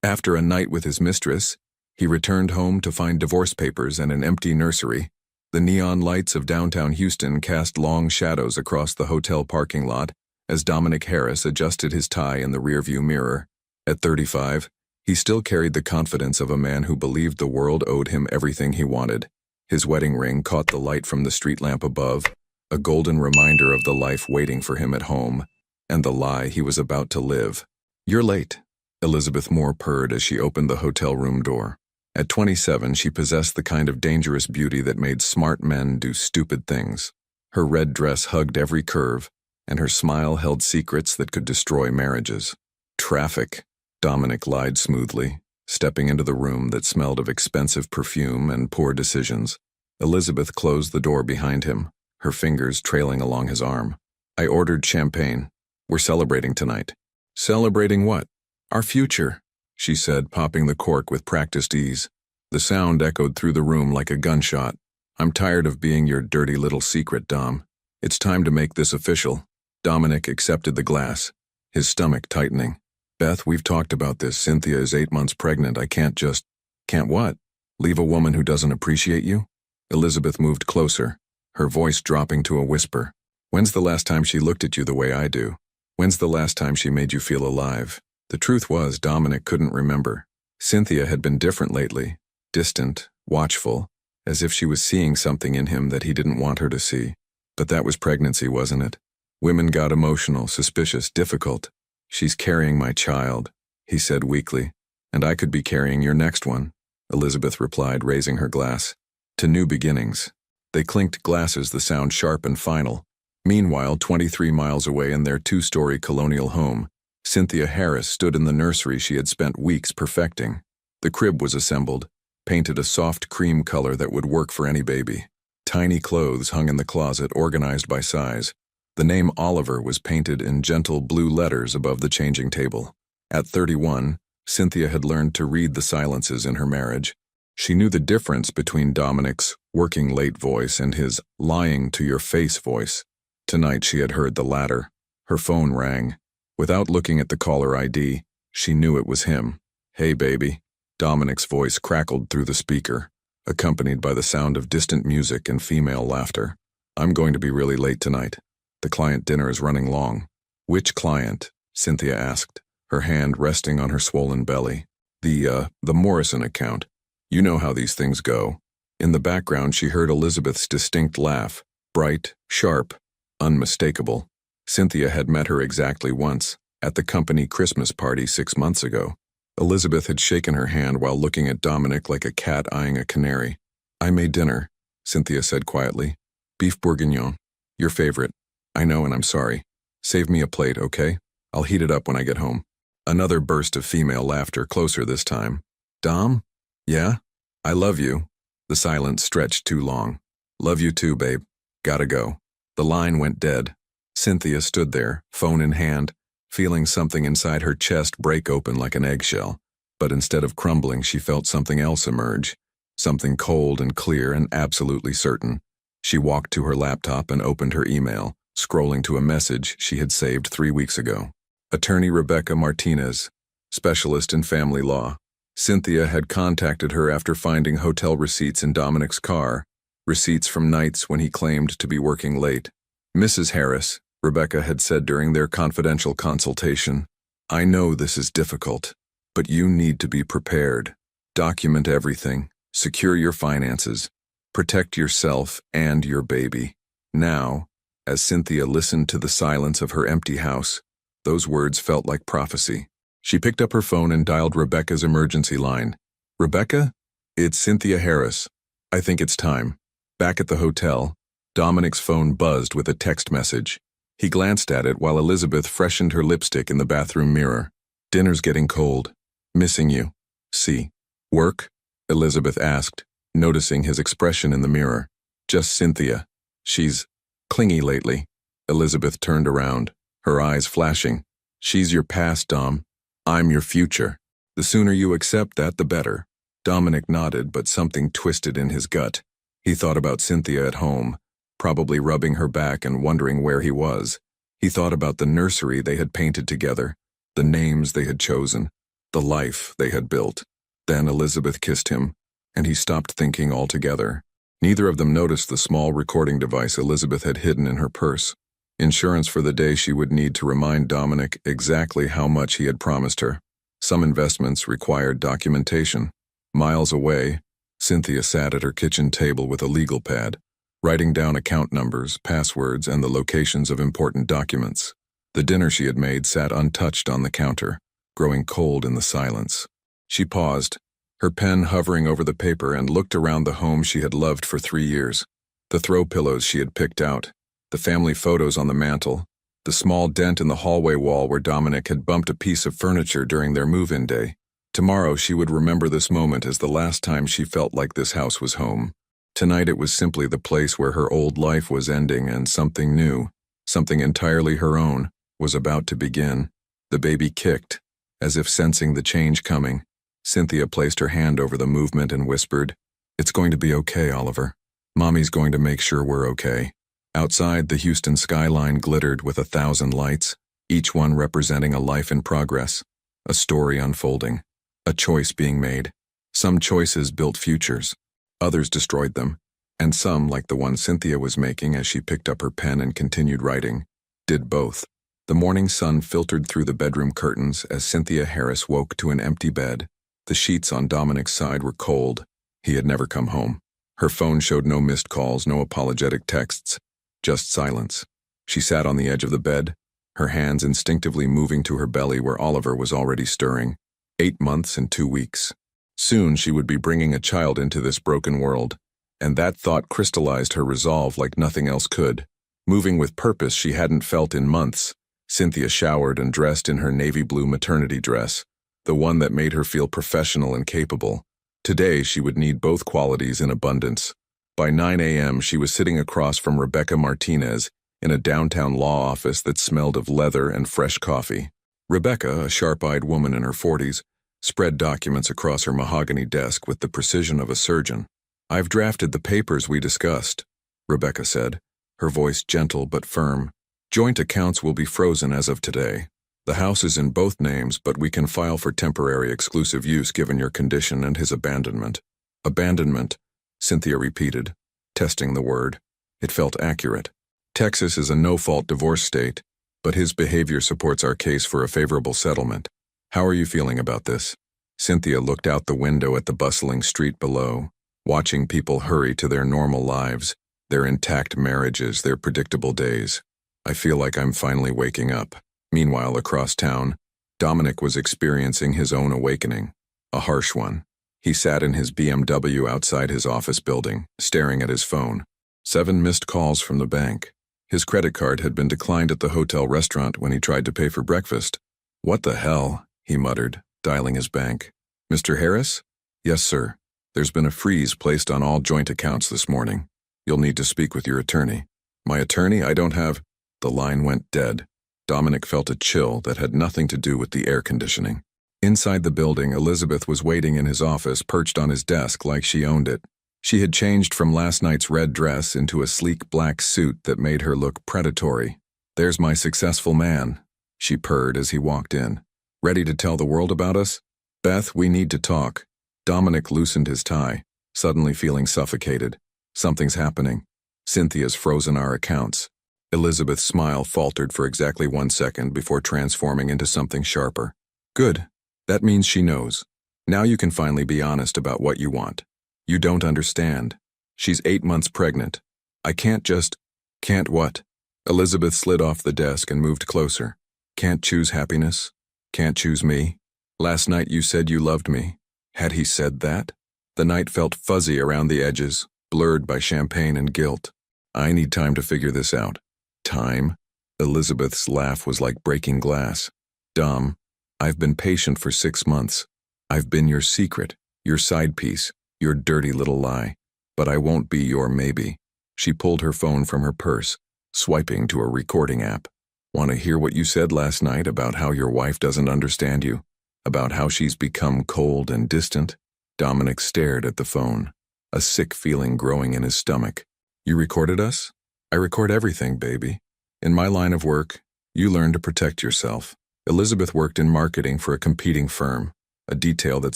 After a night with his mistress, he returned home to find divorce papers and an empty nursery. The neon lights of downtown Houston cast long shadows across the hotel parking lot as Dominic Harris adjusted his tie in the rearview mirror. At 35, he still carried the confidence of a man who believed the world owed him everything he wanted. His wedding ring caught the light from the street lamp above, a golden reminder of the life waiting for him at home, and the lie he was about to live. "You're late," Elizabeth Moore purred as she opened the hotel room door. At 27, she possessed the kind of dangerous beauty that made smart men do stupid things. Her red dress hugged every curve, and her smile held secrets that could destroy marriages. "Traffic," Dominic lied smoothly, stepping into the room that smelled of expensive perfume and poor decisions. Elizabeth closed the door behind him, her fingers trailing along his arm. "I ordered champagne. We're celebrating tonight." "Celebrating what?" "Our future," she said, popping the cork with practiced ease. The sound echoed through the room like a gunshot. "I'm tired of being your dirty little secret, Dom. It's time to make this official." Dominic accepted the glass, his stomach tightening. "Beth, we've talked about this. Cynthia is 8 months pregnant. I can't just—" "Can't what? Leave a woman who doesn't appreciate you?" Elizabeth moved closer, her voice dropping to a whisper. "When's the last time she looked at you the way I do? When's the last time she made you feel alive?" The truth was, Dominic couldn't remember. Cynthia had been different lately, distant, watchful, as if she was seeing something in him that he didn't want her to see. But that was pregnancy, wasn't it? Women got emotional, suspicious, difficult. "She's carrying my child," he said weakly. "And I could be carrying your next one," Elizabeth replied, raising her glass. "To new beginnings." They clinked glasses, the sound sharp and final. Meanwhile, 23 miles away in their 2-story colonial home, Cynthia Harris stood in the nursery she had spent weeks perfecting. The crib was assembled, painted a soft cream color that would work for any baby. Tiny clothes hung in the closet, organized by size. The name Oliver was painted in gentle blue letters above the changing table. At 31, Cynthia had learned to read the silences in her marriage. She knew the difference between Dominic's working late voice and his lying to your face voice. Tonight she had heard the latter. Her phone rang. Without looking at the caller ID, she knew it was him. "Hey, baby." Dominic's voice crackled through the speaker, accompanied by the sound of distant music and female laughter. "I'm going to be really late tonight. The client dinner is running long." "Which client?" Cynthia asked, her hand resting on her swollen belly. The Morrison account. You know how these things go." In the background, she heard Elizabeth's distinct laugh, bright, sharp, unmistakable. Cynthia had met her exactly once, at the company Christmas party 6 months ago. Elizabeth had shaken her hand while looking at Dominic like a cat eyeing a canary. "I made dinner," Cynthia said quietly. "Beef bourguignon. Your favorite. I know, and I'm sorry. Save me a plate, okay? I'll heat it up when I get home." Another burst of female laughter, closer this time. "Dom? Yeah? I love you." The silence stretched too long. "Love you too, babe. Gotta go." The line went dead. Cynthia stood there, phone in hand, feeling something inside her chest break open like an eggshell. But instead of crumbling, she felt something else emerge, something cold and clear and absolutely certain. She walked to her laptop and opened her email, scrolling to a message she had saved 3 weeks ago. Attorney Rebecca Martinez, specialist in family law. Cynthia had contacted her after finding hotel receipts in Dominic's car, receipts from nights when he claimed to be working late. "Mrs. Harris," Rebecca had said during their confidential consultation, "I know this is difficult, but you need to be prepared. Document everything, secure your finances, protect yourself and your baby." Now, as Cynthia listened to the silence of her empty house, those words felt like prophecy. She picked up her phone and dialed Rebecca's emergency line. "Rebecca? It's Cynthia Harris. I think it's time." Back at the hotel, Dominic's phone buzzed with a text message. He glanced at it while Elizabeth freshened her lipstick in the bathroom mirror. "Dinner's getting cold. Missing you. See." "Work?" Elizabeth asked, noticing his expression in the mirror. "Just Cynthia. She's clingy lately." Elizabeth turned around, her eyes flashing. "She's your past, Dom. I'm your future. The sooner you accept that, the better." Dominic nodded, but something twisted in his gut. He thought about Cynthia at home, probably rubbing her back and wondering where he was. He thought about the nursery they had painted together, the names they had chosen, the life they had built. Then Elizabeth kissed him, and he stopped thinking altogether. Neither of them noticed the small recording device Elizabeth had hidden in her purse. Insurance for the day she would need to remind Dominic exactly how much he had promised her. Some investments required documentation. Miles away, Cynthia sat at her kitchen table with a legal pad, writing down account numbers, passwords, and the locations of important documents. The dinner she had made sat untouched on the counter, growing cold in the silence. She paused, her pen hovering over the paper, and looked around the home she had loved for 3 years. The throw pillows she had picked out, the family photos on the mantel, the small dent in the hallway wall where Dominic had bumped a piece of furniture during their move-in day. Tomorrow she would remember this moment as the last time she felt like this house was home. Tonight it was simply the place where her old life was ending and something new, something entirely her own, was about to begin. The baby kicked, as if sensing the change coming. Cynthia placed her hand over the movement and whispered, "It's going to be okay, Oliver. Mommy's going to make sure we're okay." Outside, the Houston skyline glittered with 1,000 lights, each one representing a life in progress, a story unfolding, a choice being made. Some choices built futures, others destroyed them, and some, like the one Cynthia was making as she picked up her pen and continued writing, did both. The morning sun filtered through the bedroom curtains as Cynthia Harris woke to an empty bed. The sheets on Dominic's side were cold. He had never come home. Her phone showed no missed calls, no apologetic texts, just silence. She sat on the edge of the bed, her hands instinctively moving to her belly where Oliver was already stirring. 8 months and 2 weeks. Soon she would be bringing a child into this broken world, and that thought crystallized her resolve like nothing else could. Moving with purpose she hadn't felt in months, Cynthia showered and dressed in her navy blue maternity dress, the one that made her feel professional and capable. Today she would need both qualities in abundance. By 9 a.m. she was sitting across from Rebecca Martinez in a downtown law office that smelled of leather and fresh coffee. Rebecca, a sharp-eyed woman in her 40s, spread documents across her mahogany desk with the precision of a surgeon. "I've drafted the papers we discussed," Rebecca said, her voice gentle but firm. "Joint accounts will be frozen as of today. The house is in both names, but we can file for temporary exclusive use given your condition and his abandonment." "Abandonment," Cynthia repeated, testing the word. It felt accurate. "Texas is a no-fault divorce state, but his behavior supports our case for a favorable settlement. How are you feeling about this?" Cynthia looked out the window at the bustling street below, watching people hurry to their normal lives, their intact marriages, their predictable days. "I feel like I'm finally waking up." Meanwhile, across town, Dominic was experiencing his own awakening, a harsh one. He sat in his BMW outside his office building, staring at his phone. 7 missed calls from the bank. His credit card had been declined at the hotel restaurant when he tried to pay for breakfast. "What the hell?" he muttered, dialing his bank. "Mr. Harris?" "Yes, sir. There's been a freeze placed on all joint accounts this morning. You'll need to speak with your attorney." "My attorney? I don't have—" The line went dead. Dominic felt a chill that had nothing to do with the air conditioning. Inside the building, Elizabeth was waiting in his office, perched on his desk like she owned it. She had changed from last night's red dress into a sleek black suit that made her look predatory. "There's my successful man," she purred as he walked in. "Ready to tell the world about us? Beth, we need to talk." Dominic loosened his tie, suddenly feeling suffocated. "Something's happening. Cynthia's frozen our accounts." Elizabeth's smile faltered for exactly 1 second before transforming into something sharper. "Good. That means she knows. Now you can finally be honest about what you want. You don't understand. She's 8 months pregnant. I can't just—" "Can't what?" Elizabeth slid off the desk and moved closer. "Can't choose happiness? Can't choose me? Last night you said you loved me. Had he said that?" The night felt fuzzy around the edges, blurred by champagne and guilt. "I need time to figure this out." "Time?" Elizabeth's laugh was like breaking glass. "Dom, I've been patient for 6 months. I've been your secret, your side piece, your dirty little lie. But I won't be your maybe." She pulled her phone from her purse, swiping to a recording app. "Want to hear what you said last night about how your wife doesn't understand you? About how she's become cold and distant?" Dominic stared at the phone, a sick feeling growing in his stomach. "You recorded us?" "I record everything, baby. In my line of work, you learn to protect yourself." Elizabeth worked in marketing for a competing firm, a detail that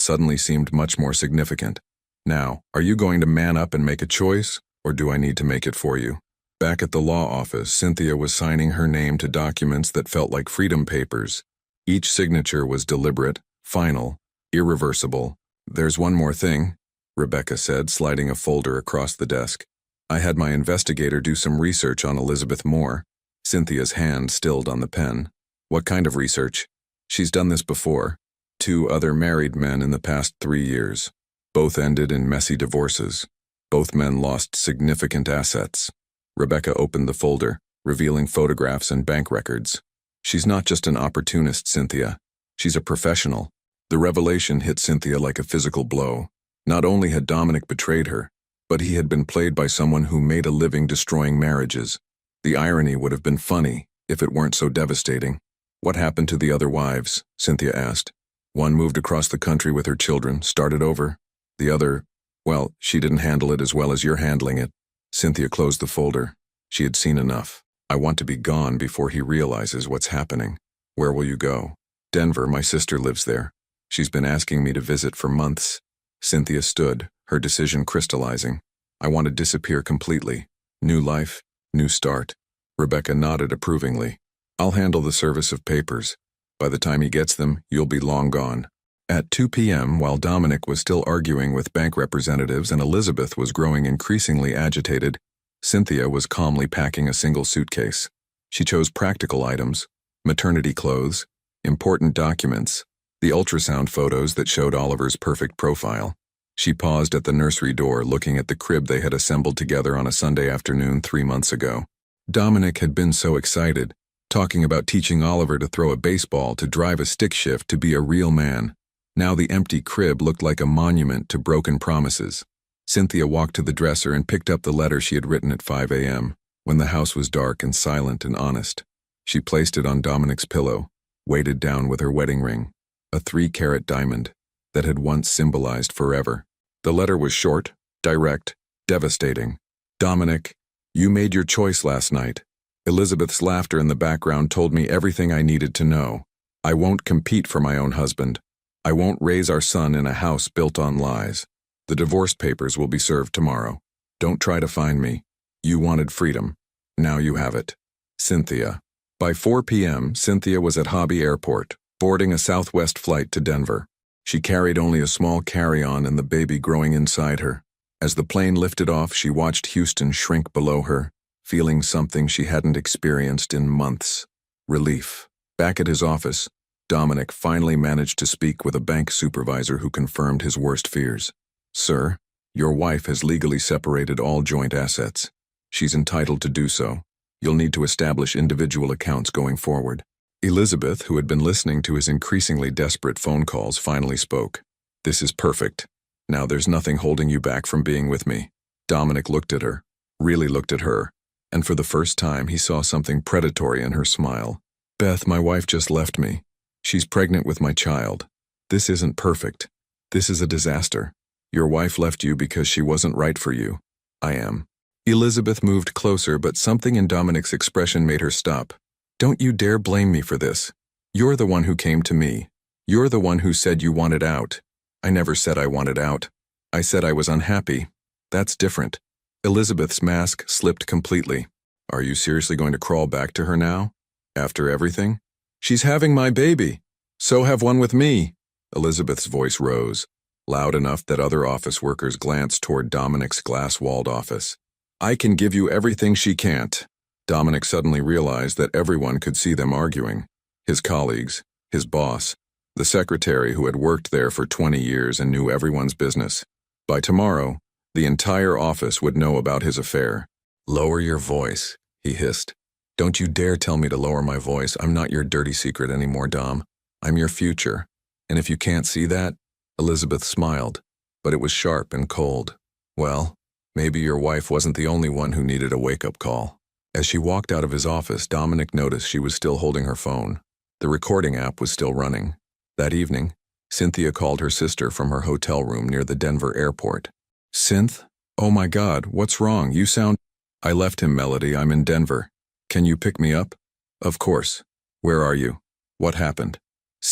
suddenly seemed much more significant. Now, are you going to man up and make a choice, or do I need to make it for you? Back at the law office, Cynthia was signing her name to documents that felt like freedom papers. Each signature was deliberate, final, irreversible. There's one more thing, Rebecca said, sliding a folder across the desk. I had my investigator do some research on Elizabeth Moore. Cynthia's hand stilled on the pen. What kind of research? She's done this before. 2 other married men in the past 3 years. Both ended in messy divorces. Both men lost significant assets. Rebecca opened the folder, revealing photographs and bank records. She's not just an opportunist, Cynthia. She's a professional. The revelation hit Cynthia like a physical blow. Not only had Dominic betrayed her, but he had been played by someone who made a living destroying marriages. The irony would have been funny if it weren't so devastating. What happened to the other wives? Cynthia asked. One moved across the country with her children, started over. The other, well, she didn't handle it as well as you're handling it. Cynthia closed the folder. She had seen enough. I want to be gone before he realizes what's happening. Where will you go? Denver, my sister lives there. She's been asking me to visit for months. Cynthia stood, her decision crystallizing. I want to disappear completely. New life, new start. Rebecca nodded approvingly. I'll handle the service of papers. By the time he gets them, you'll be long gone. At 2 p.m., while Dominic was still arguing with bank representatives and Elizabeth was growing increasingly agitated, Cynthia was calmly packing a single suitcase. She chose practical items, maternity clothes, important documents, the ultrasound photos that showed Oliver's perfect profile. She paused at the nursery door, looking at the crib they had assembled together on a Sunday afternoon 3 months ago. Dominic had been so excited, talking about teaching Oliver to throw a baseball, to drive a stick shift, to be a real man. Now the empty crib looked like a monument to broken promises. Cynthia walked to the dresser and picked up the letter she had written at 5 a.m., when the house was dark and silent and honest. She placed it on Dominic's pillow, weighted down with her wedding ring, a 3-carat diamond that had once symbolized forever. The letter was short, direct, devastating. Dominic, you made your choice last night. Elizabeth's laughter in the background told me everything I needed to know. I won't compete for my own husband. I won't raise our son in a house built on lies. The divorce papers will be served tomorrow. Don't try to find me. You wanted freedom. Now you have it. Cynthia. By 4 p.m., Cynthia was at Hobby Airport, boarding a Southwest flight to Denver. She carried only a small carry-on and the baby growing inside her. As the plane lifted off, she watched Houston shrink below her, feeling something she hadn't experienced in months. Relief. Back at his office, Dominic finally managed to speak with a bank supervisor who confirmed his worst fears. Sir, your wife has legally separated all joint assets. She's entitled to do so. You'll need to establish individual accounts going forward. Elizabeth, who had been listening to his increasingly desperate phone calls, finally spoke. This is perfect. Now there's nothing holding you back from being with me. Dominic looked at her, really looked at her, and for the first time he saw something predatory in her smile. Beth, my wife just left me. She's pregnant with my child. This isn't perfect. This is a disaster. Your wife left you because she wasn't right for you. I am. Elizabeth moved closer, but something in Dominic's expression made her stop. Don't you dare blame me for this. You're the one who came to me. You're the one who said you wanted out. I never said I wanted out. I said I was unhappy. That's different. Elizabeth's mask slipped completely. Are you seriously going to crawl back to her now? After everything? She's having my baby. So have one with me. Elizabeth's voice rose, loud enough that other office workers glanced toward Dominic's glass-walled office. I can give you everything she can't. Dominic suddenly realized that everyone could see them arguing. His colleagues, his boss, the secretary who had worked there for 20 years and knew everyone's business. By tomorrow, the entire office would know about his affair. Lower your voice, he hissed. Don't you dare tell me to lower my voice. I'm not your dirty secret anymore, Dom. I'm your future. And if you can't see that, Elizabeth smiled, but it was sharp and cold. Well, maybe your wife wasn't the only one who needed a wake-up call. As she walked out of his office, Dominic noticed she was still holding her phone. The recording app was still running. That evening, Cynthia called her sister from her hotel room near the Denver airport. Synth? Oh my God, what's wrong? You sound... I left him, Melody. I'm in Denver. Can you pick me up? Of course. Where are you? What happened?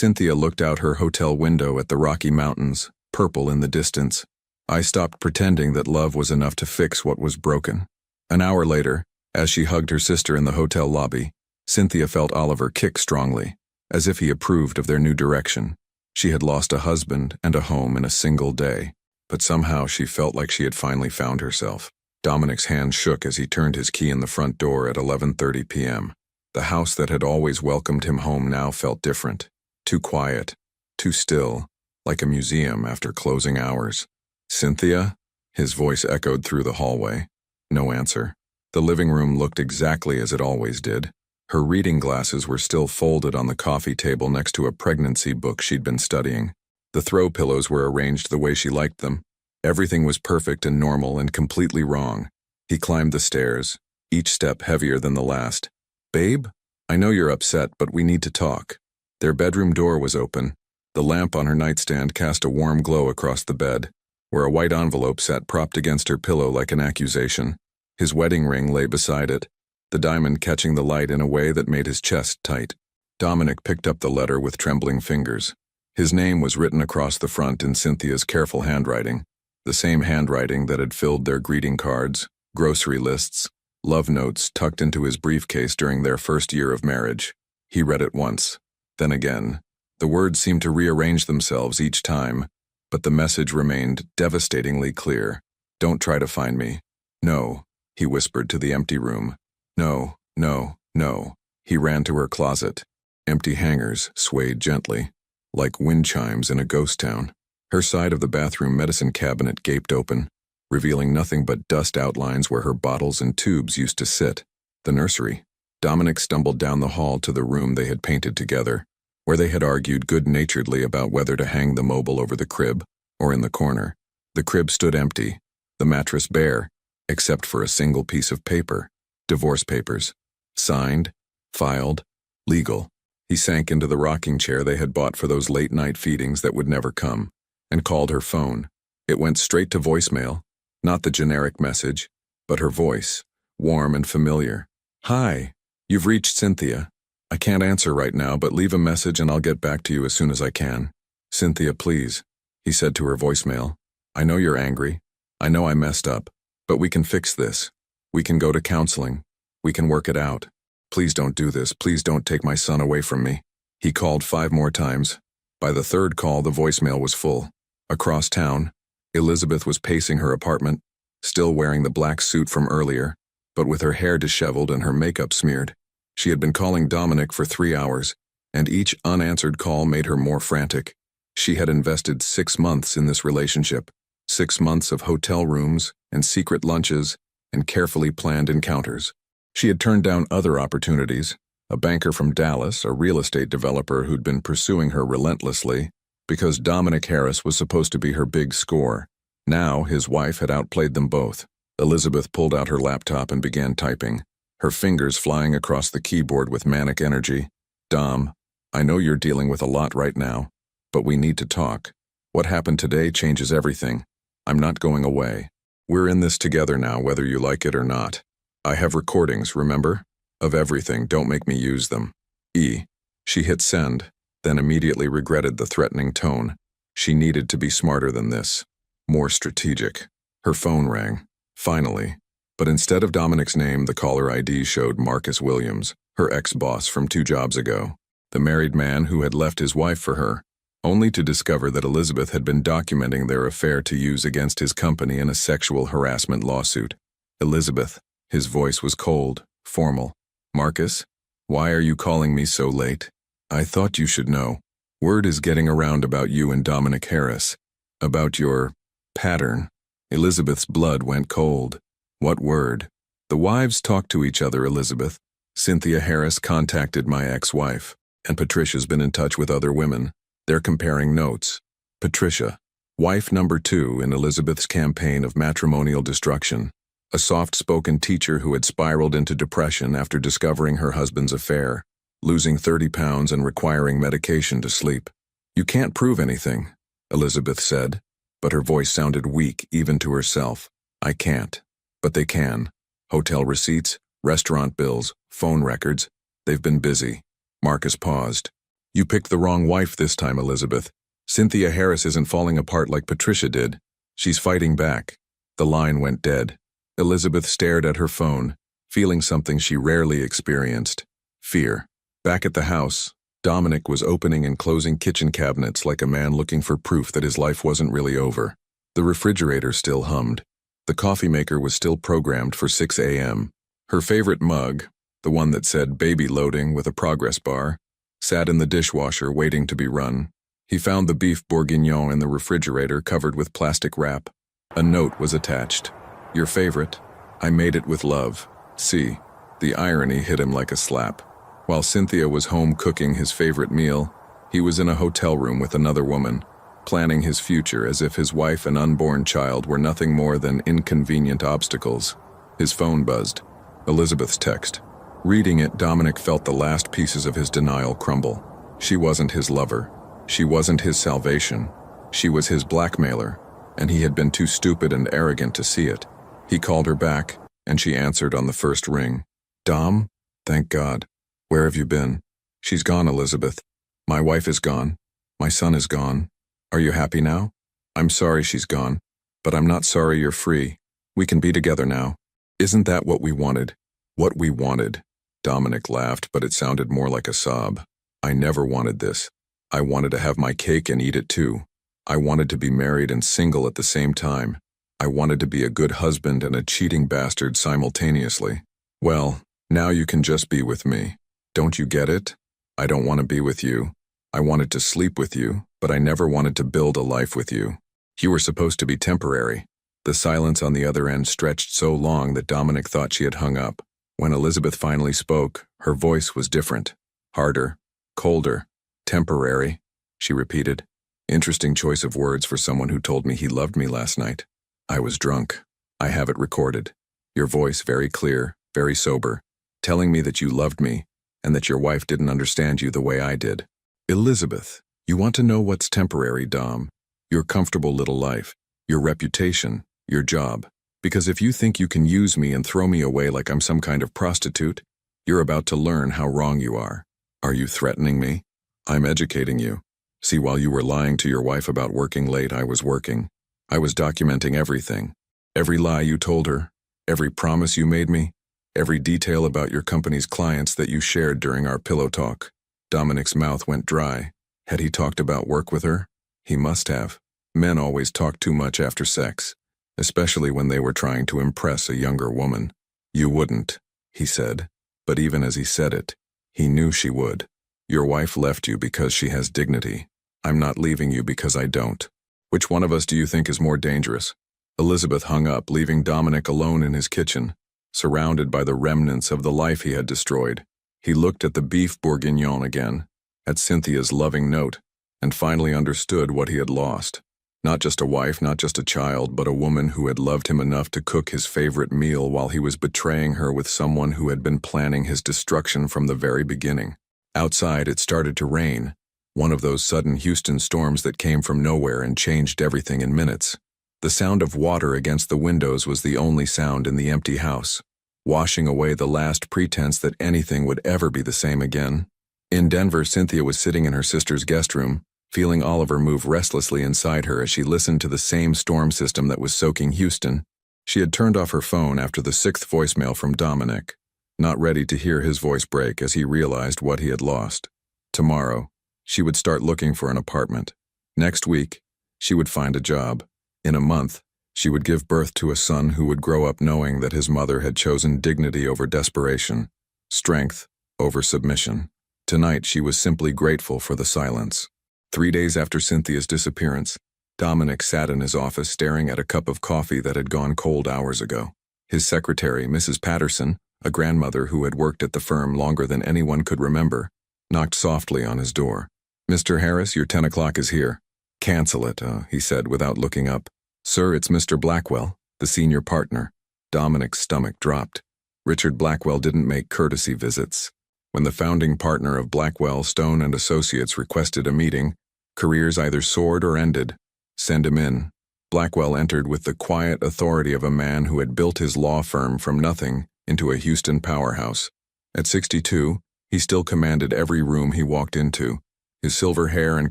Cynthia looked out her hotel window at the Rocky Mountains, purple in the distance. I stopped pretending that love was enough to fix what was broken. An hour later, as she hugged her sister in the hotel lobby, Cynthia felt Oliver kick strongly, as if he approved of their new direction. She had lost a husband and a home in a single day, but somehow she felt like she had finally found herself. Dominic's hand shook as he turned his key in the front door at 11:30 p.m. The house that had always welcomed him home now felt different. Too quiet, too still, like a museum after closing hours. "Cynthia?" His voice echoed through the hallway. No answer. The living room looked exactly as it always did. Her reading glasses were still folded on the coffee table next to a pregnancy book she'd been studying. The throw pillows were arranged the way she liked them. Everything was perfect and normal and completely wrong. He climbed the stairs, each step heavier than the last. "Babe, I know you're upset, but we need to talk." Their bedroom door was open. The lamp on her nightstand cast a warm glow across the bed, where a white envelope sat propped against her pillow like an accusation. His wedding ring lay beside it, the diamond catching the light in a way that made his chest tight. Dominic picked up the letter with trembling fingers. His name was written across the front in Cynthia's careful handwriting, the same handwriting that had filled their greeting cards, grocery lists, love notes tucked into his briefcase during their first year of marriage. He read it once, then again. The words seemed to rearrange themselves each time, but the message remained devastatingly clear. "Don't try to find me. No," he whispered to the empty room. "No, no, no." He ran to her closet. Empty hangers swayed gently, like wind chimes in a ghost town. Her side of the bathroom medicine cabinet gaped open, revealing nothing but dust outlines where her bottles and tubes used to sit. The nursery. Dominic stumbled down the hall to the room they had painted together, where they had argued good-naturedly about whether to hang the mobile over the crib or in the corner. The crib stood empty, the mattress bare, except for a single piece of paper. Divorce papers. Signed, filed, legal. He sank into the rocking chair they had bought for those late-night feedings that would never come, and called her phone. It went straight to voicemail, not the generic message, but her voice, warm and familiar. "Hi, you've reached Cynthia. I can't answer right now, but leave a message and I'll get back to you as soon as I can. Cynthia, please," he said to her voicemail. "I know you're angry. I know I messed up, but we can fix this. We can go to counseling. We can work it out. Please don't do this. Please don't take my son away from me." He called 5 more times. By the third call, the voicemail was full. Across town, Elizabeth was pacing her apartment, still wearing the black suit from earlier, but with her hair disheveled and her makeup smeared. She had been calling Dominic for 3 hours, and each unanswered call made her more frantic. She had invested 6 months in this relationship, 6 months of hotel rooms and secret lunches and carefully planned encounters. She had turned down other opportunities, a banker from Dallas, a real estate developer who'd been pursuing her relentlessly, because Dominic Harris was supposed to be her big score. Now his wife had outplayed them both. Elizabeth pulled out her laptop and began typing, her fingers flying across the keyboard with manic energy. "Dom, I know you're dealing with a lot right now, but we need to talk. What happened today changes everything. I'm not going away. We're in this together now, whether you like it or not. I have recordings, remember? Of everything, don't make me use them. E." She hit send, then immediately regretted the threatening tone. She needed to be smarter than this, more strategic. Her phone rang, finally, but instead of Dominic's name, the caller ID showed Marcus Williams, her ex-boss from 2 jobs ago, the married man who had left his wife for her, only to discover that Elizabeth had been documenting their affair to use against his company in a sexual harassment lawsuit. "Elizabeth." His voice was cold, formal. "Marcus, why are you calling me so late? I thought you should know. Word is getting around about you and Dominic Harris. About your pattern." Elizabeth's blood went cold. "What word?" "The wives talk to each other, Elizabeth. Cynthia Harris contacted my ex-wife, and Patricia's been in touch with other women. They're comparing notes. Patricia, wife number 2 in Elizabeth's campaign of matrimonial destruction. A soft-spoken teacher who had spiraled into depression after discovering her husband's affair, losing 30 pounds and requiring medication to sleep. "You can't prove anything," Elizabeth said, but her voice sounded weak even to herself. "I can't. But they can. Hotel receipts, restaurant bills, phone records. They've been busy." Marcus paused. You picked the wrong wife this time, Elizabeth. Cynthia Harris isn't falling apart like Patricia did. She's fighting back. The line went dead. Elizabeth stared at her phone, feeling something she rarely experienced: fear. Back at the house, Dominic was opening and closing kitchen cabinets like a man looking for proof that his life wasn't really over. The refrigerator still hummed. The coffee maker was still programmed for 6 a.m. Her favorite mug, the one that said "baby loading" with a progress bar, sat in the dishwasher waiting to be run. He found the beef bourguignon in the refrigerator covered with plastic wrap. A note was attached. "Your favorite. I made it with love. See." The irony hit him like a slap. While Cynthia was home cooking his favorite meal, he was in a hotel room with another woman, planning his future as if his wife and unborn child were nothing more than inconvenient obstacles. His phone buzzed. Elizabeth's text. Reading it, Dominic felt the last pieces of his denial crumble. She wasn't his lover. She wasn't his salvation. She was his blackmailer, and he had been too stupid and arrogant to see it. He called her back, and she answered on the first ring. "Dom? Thank God. Where have you been?" "She's gone, Elizabeth. My wife is gone. My son is gone. Are you happy now?" "I'm sorry she's gone, but I'm not sorry you're free. We can be together now." "Isn't that what we wanted?" "What we wanted?" Dominic laughed, but it sounded more like a sob. "I never wanted this. I wanted to have my cake and eat it too. I wanted to be married and single at the same time. I wanted to be a good husband and a cheating bastard simultaneously. Well, now you can just be with me. Don't you get it? I don't want to be with you. I wanted to sleep with you, but I never wanted to build a life with you. You were supposed to be temporary." The silence on the other end stretched so long that Dominic thought she had hung up. When Elizabeth finally spoke, her voice was different. Harder, colder. "Temporary," she repeated. "Interesting choice of words for someone who told me he loved me last night. I was drunk. I have it recorded. Your voice very clear, very sober, telling me that you loved me, and that your wife didn't understand you the way I did." "Elizabeth, you want to know what's temporary, Dom? Your comfortable little life, your reputation, your job. Because if you think you can use me and throw me away like I'm some kind of prostitute, you're about to learn how wrong you are. Are you threatening me? I'm educating you. See, while you were lying to your wife about working late, I was working. I was documenting everything. Every lie you told her, every promise you made me, every detail about your company's clients that you shared during our pillow talk." Dominic's mouth went dry. Had he talked about work with her? He must have. Men always talk too much after sex, especially when they were trying to impress a younger woman. "You wouldn't," he said, but even as he said it, he knew she would. "Your wife left you because she has dignity. I'm not leaving you because I don't. Which one of us do you think is more dangerous?" Elizabeth hung up, leaving Dominic alone in his kitchen, surrounded by the remnants of the life he had destroyed. He looked at the beef bourguignon again, at Cynthia's loving note, and finally understood what he had lost. Not just a wife, not just a child, but a woman who had loved him enough to cook his favorite meal while he was betraying her with someone who had been planning his destruction from the very beginning. Outside, it started to rain, one of those sudden Houston storms that came from nowhere and changed everything in minutes. The sound of water against the windows was the only sound in the empty house, washing away the last pretense that anything would ever be the same again. In Denver, Cynthia was sitting in her sister's guest room, feeling Oliver move restlessly inside her as she listened to the same storm system that was soaking Houston. She had turned off her phone after the 6th voicemail from Dominic, not ready to hear his voice break as he realized what he had lost. Tomorrow, she would start looking for an apartment. Next week, she would find a job. In a month, she would give birth to a son who would grow up knowing that his mother had chosen dignity over desperation, strength over submission. Tonight, she was simply grateful for the silence. 3 days after Cynthia's disappearance, Dominic sat in his office staring at a cup of coffee that had gone cold hours ago. His secretary, Mrs. Patterson, a grandmother who had worked at the firm longer than anyone could remember, knocked softly on his door. "Mr. Harris, your 10 o'clock is here." "Cancel it," he said without looking up. "Sir, it's Mr. Blackwell, the senior partner." Dominic's stomach dropped. Richard Blackwell didn't make courtesy visits. When the founding partner of Blackwell, Stone and Associates requested a meeting, careers either soared or ended. "Send him in." Blackwell entered with the quiet authority of a man who had built his law firm from nothing into a Houston powerhouse. At 62, he still commanded every room he walked into, his silver hair and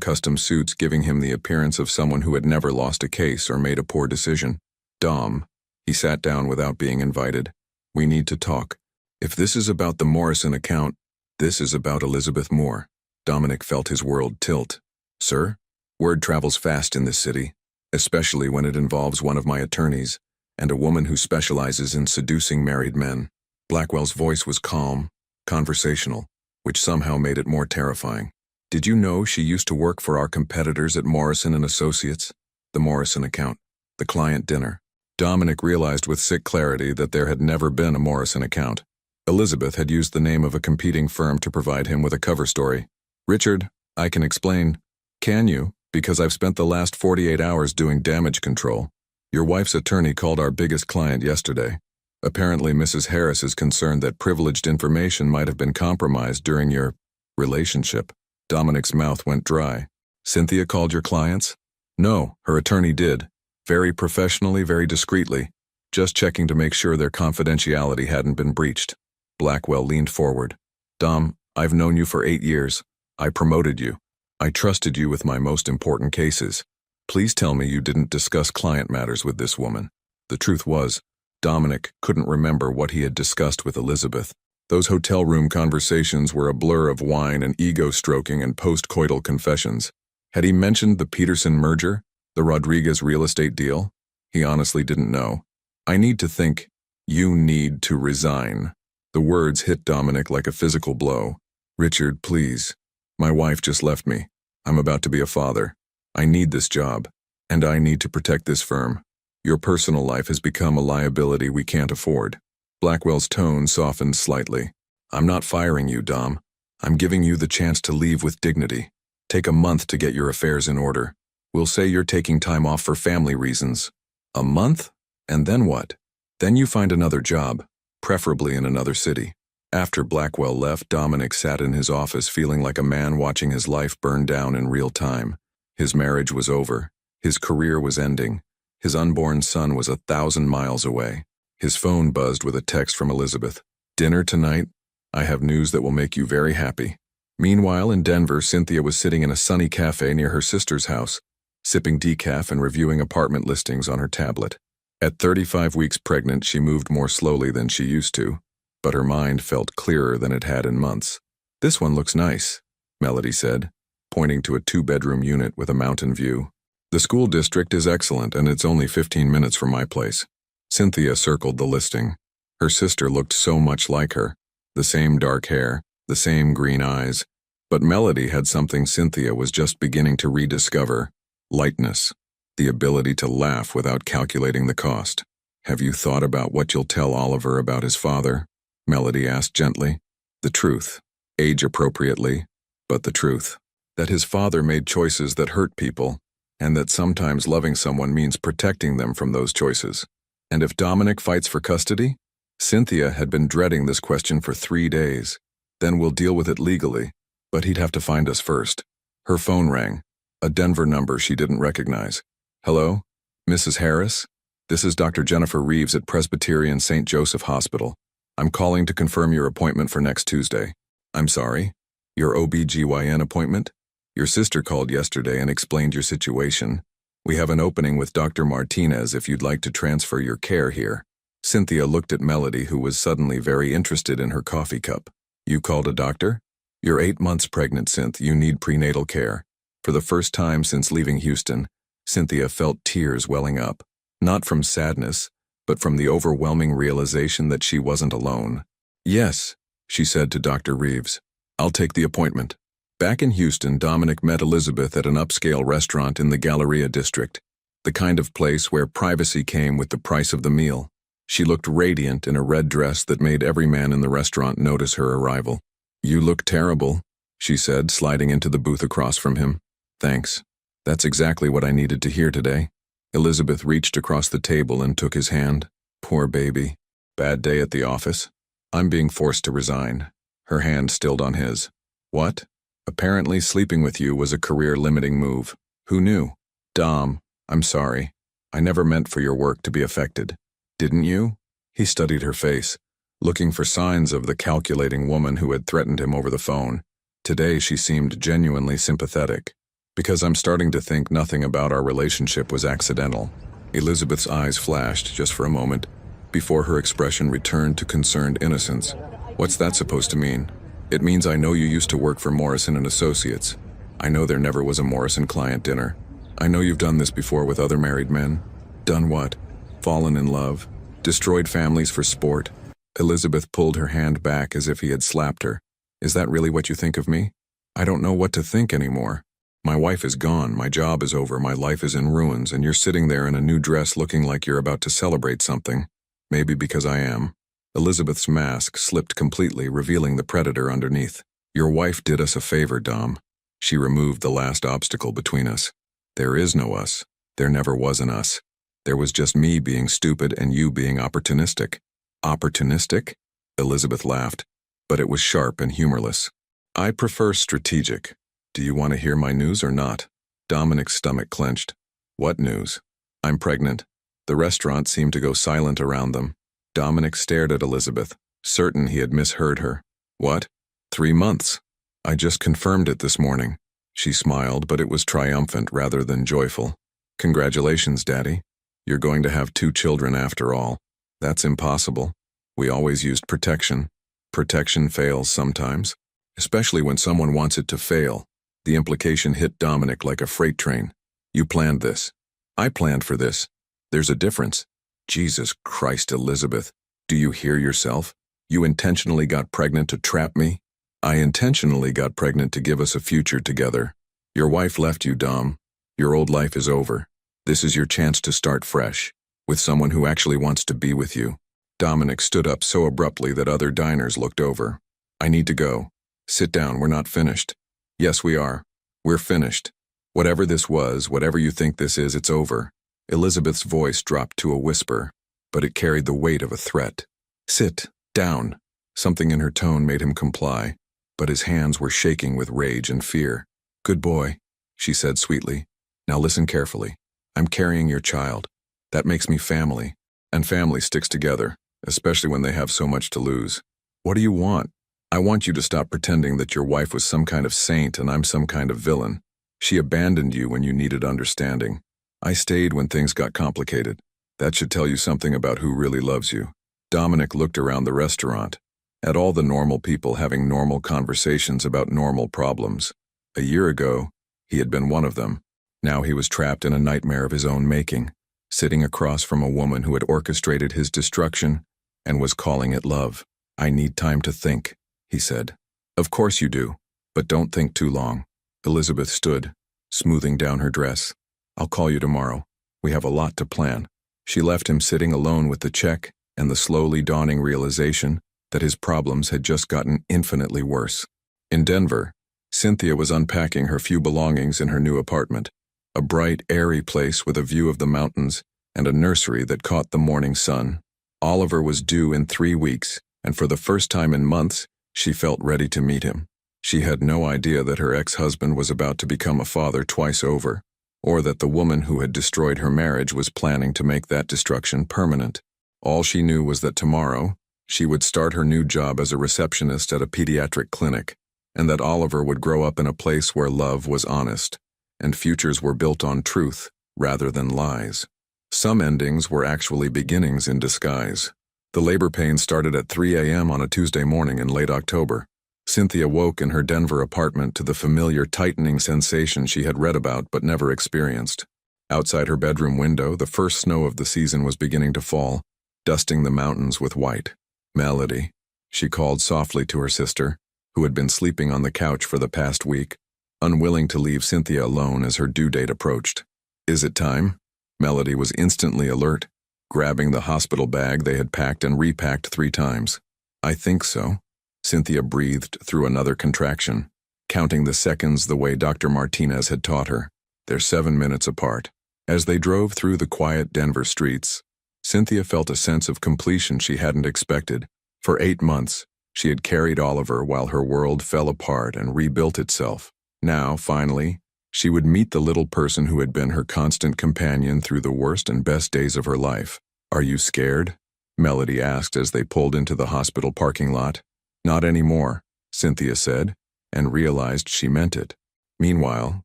custom suits giving him the appearance of someone who had never lost a case or made a poor decision. Dom. He sat down without being invited. We need to talk. If this is about the Morrison account, this is about Elizabeth Moore. Dominic felt his world tilt. Sir? Word travels fast in this city, especially when it involves one of my attorneys, and a woman who specializes in seducing married men. Blackwell's voice was calm, conversational, which somehow made it more terrifying. Did you know she used to work for our competitors at Morrison and Associates? The Morrison account. The client dinner. Dominic realized with sick clarity that there had never been a Morrison account. Elizabeth had used the name of a competing firm to provide him with a cover story. Richard, I can explain. Can you? Because I've spent the last 48 hours doing damage control. Your wife's attorney called our biggest client yesterday. Apparently Mrs. Harris is concerned that privileged information might have been compromised during your relationship. Dominic's mouth went dry. Cynthia called your clients? No, her attorney did. Very professionally, very discreetly. Just checking to make sure their confidentiality hadn't been breached. Blackwell leaned forward. Dom, I've known you for 8 years. I promoted you. I trusted you with my most important cases. Please tell me you didn't discuss client matters with this woman. The truth was, Dominic couldn't remember what he had discussed with Elizabeth. Those hotel room conversations were a blur of wine and ego-stroking and post-coital confessions. Had he mentioned the Peterson merger, the Rodriguez real estate deal? He honestly didn't know. I need to think. You need to resign. The words hit Dominic like a physical blow. Richard, please. My wife just left me. I'm about to be a father. I need this job, and I need to protect this firm. Your personal life has become a liability we can't afford. Blackwell's tone softened slightly. I'm not firing you, Dom. I'm giving you the chance to leave with dignity. Take a month to get your affairs in order. We'll say you're taking time off for family reasons. A month? And then what? Then you find another job, preferably in another city. After Blackwell left, Dominic sat in his office feeling like a man watching his life burn down in real time. His marriage was over. His career was ending. His unborn son was 1,000 miles away. His phone buzzed with a text from Elizabeth. Dinner tonight? I have news that will make you very happy. Meanwhile, in Denver, Cynthia was sitting in a sunny cafe near her sister's house, sipping decaf and reviewing apartment listings on her tablet. At 35 weeks pregnant, she moved more slowly than she used to, but her mind felt clearer than it had in months. This one looks nice, Melody said, pointing to a 2-bedroom unit with a mountain view. The school district is excellent, and it's only 15 minutes from my place. Cynthia circled the listing. Her sister looked so much like her. The same dark hair, the same green eyes. But Melody had something Cynthia was just beginning to rediscover. Lightness. The ability to laugh without calculating the cost. Have you thought about what you'll tell Oliver about his father? Melody asked gently. The truth. Age appropriately, but the truth. That his father made choices that hurt people, and that sometimes loving someone means protecting them from those choices. And if Dominic fights for custody? Cynthia had been dreading this question for 3 days. Then we'll deal with it legally, but he'd have to find us first. Her phone rang. A Denver number she didn't recognize. Hello? Mrs. Harris? This is Dr. Jennifer Reeves at Presbyterian St. Joseph Hospital. I'm calling to confirm your appointment for next Tuesday. I'm sorry? Your OB/GYN appointment? Your sister called yesterday and explained your situation. We have an opening with Dr. Martinez if you'd like to transfer your care here. Cynthia looked at Melody, who was suddenly very interested in her coffee cup. You called a doctor? You're 8 months pregnant, Cynth. You need prenatal care. For the first time since leaving Houston, Cynthia felt tears welling up. Not from sadness, but from the overwhelming realization that she wasn't alone. Yes, she said to Dr. Reeves. I'll take the appointment. Back in Houston, Dominic met Elizabeth at an upscale restaurant in the Galleria district, the kind of place where privacy came with the price of the meal. She looked radiant in a red dress that made every man in the restaurant notice her arrival. You look terrible, she said, sliding into the booth across from him. Thanks. That's exactly what I needed to hear today. Elizabeth reached across the table and took his hand. Poor baby. Bad day at the office? I'm being forced to resign. Her hand stilled on his. What? Apparently sleeping with you was a career-limiting move. Who knew? Dom, I'm sorry. I never meant for your work to be affected. Didn't you? He studied her face, looking for signs of the calculating woman who had threatened him over the phone. Today she seemed genuinely sympathetic. Because I'm starting to think nothing about our relationship was accidental. Elizabeth's eyes flashed just for a moment, before her expression returned to concerned innocence. What's that supposed to mean? It means I know you used to work for Morrison and Associates. I know there never was a Morrison client dinner. I know you've done this before with other married men. Done what? Fallen in love? Destroyed families for sport? Elizabeth pulled her hand back as if he had slapped her. Is that really what you think of me? I don't know what to think anymore. My wife is gone, my job is over, my life is in ruins, and you're sitting there in a new dress looking like you're about to celebrate something. Maybe because I am. Elizabeth's mask slipped completely, revealing the predator underneath. Your wife did us a favor, Dom. She removed the last obstacle between us. There is no us. There never was an us. There was just me being stupid and you being opportunistic. Opportunistic? Elizabeth laughed, but it was sharp and humorless. I prefer strategic. Do you want to hear my news or not? Dominic's stomach clenched. What news? I'm pregnant. The restaurant seemed to go silent around them. Dominic stared at Elizabeth, certain he had misheard her. What? 3 months. I just confirmed it this morning. She smiled, but it was triumphant rather than joyful. Congratulations, Daddy. You're going to have 2 children after all. That's impossible. We always used protection. Protection fails sometimes, especially when someone wants it to fail. The implication hit Dominic like a freight train. You planned this. I planned for this. There's a difference. Jesus Christ, Elizabeth. Do you hear yourself? You intentionally got pregnant to trap me? I intentionally got pregnant to give us a future together. Your wife left you, Dom. Your old life is over. This is your chance to start fresh, with someone who actually wants to be with you. Dominic stood up so abruptly that other diners looked over. I need to go. Sit down, we're not finished. Yes, we are. We're finished. Whatever this was, whatever you think this is, it's over. Elizabeth's voice dropped to a whisper, but it carried the weight of a threat. Sit down. Something in her tone made him comply, but his hands were shaking with rage and fear. Good boy, she said sweetly. Now listen carefully. I'm carrying your child. That makes me family, and family sticks together, especially when they have so much to lose. What do you want? I want you to stop pretending that your wife was some kind of saint and I'm some kind of villain. She abandoned you when you needed understanding. I stayed when things got complicated. That should tell you something about who really loves you. Dominic looked around the restaurant, at all the normal people having normal conversations about normal problems. A year ago, he had been one of them. Now he was trapped in a nightmare of his own making, sitting across from a woman who had orchestrated his destruction and was calling it love. I need time to think, he said. Of course you do, but don't think too long. Elizabeth stood, smoothing down her dress. I'll call you tomorrow. We have a lot to plan. She left him sitting alone with the check and the slowly dawning realization that his problems had just gotten infinitely worse. In Denver, Cynthia was unpacking her few belongings in her new apartment, a bright, airy place with a view of the mountains and a nursery that caught the morning sun. Oliver was due in 3 weeks, and for the first time in months, she felt ready to meet him. She had no idea that her ex-husband was about to become a father twice over, or that the woman who had destroyed her marriage was planning to make that destruction permanent. All she knew was that tomorrow, she would start her new job as a receptionist at a pediatric clinic, and that Oliver would grow up in a place where love was honest, and futures were built on truth rather than lies. Some endings were actually beginnings in disguise. The labor pains started at 3 a.m. on a Tuesday morning in late October. Cynthia woke in her Denver apartment to the familiar tightening sensation she had read about but never experienced. Outside her bedroom window, the first snow of the season was beginning to fall, dusting the mountains with white. Melody, she called softly to her sister, who had been sleeping on the couch for the past week, unwilling to leave Cynthia alone as her due date approached. Is it time? Melody was instantly alert, grabbing the hospital bag they had packed and repacked 3 times. I think so. Cynthia breathed through another contraction, counting the seconds the way Dr. Martinez had taught her. They're 7 minutes apart. As they drove through the quiet Denver streets, Cynthia felt a sense of completion she hadn't expected. For 8 months, she had carried Oliver while her world fell apart and rebuilt itself. Now, finally, she would meet the little person who had been her constant companion through the worst and best days of her life. Are you scared? Melody asked as they pulled into the hospital parking lot. Not anymore, Cynthia said. and realized she meant it. Meanwhile,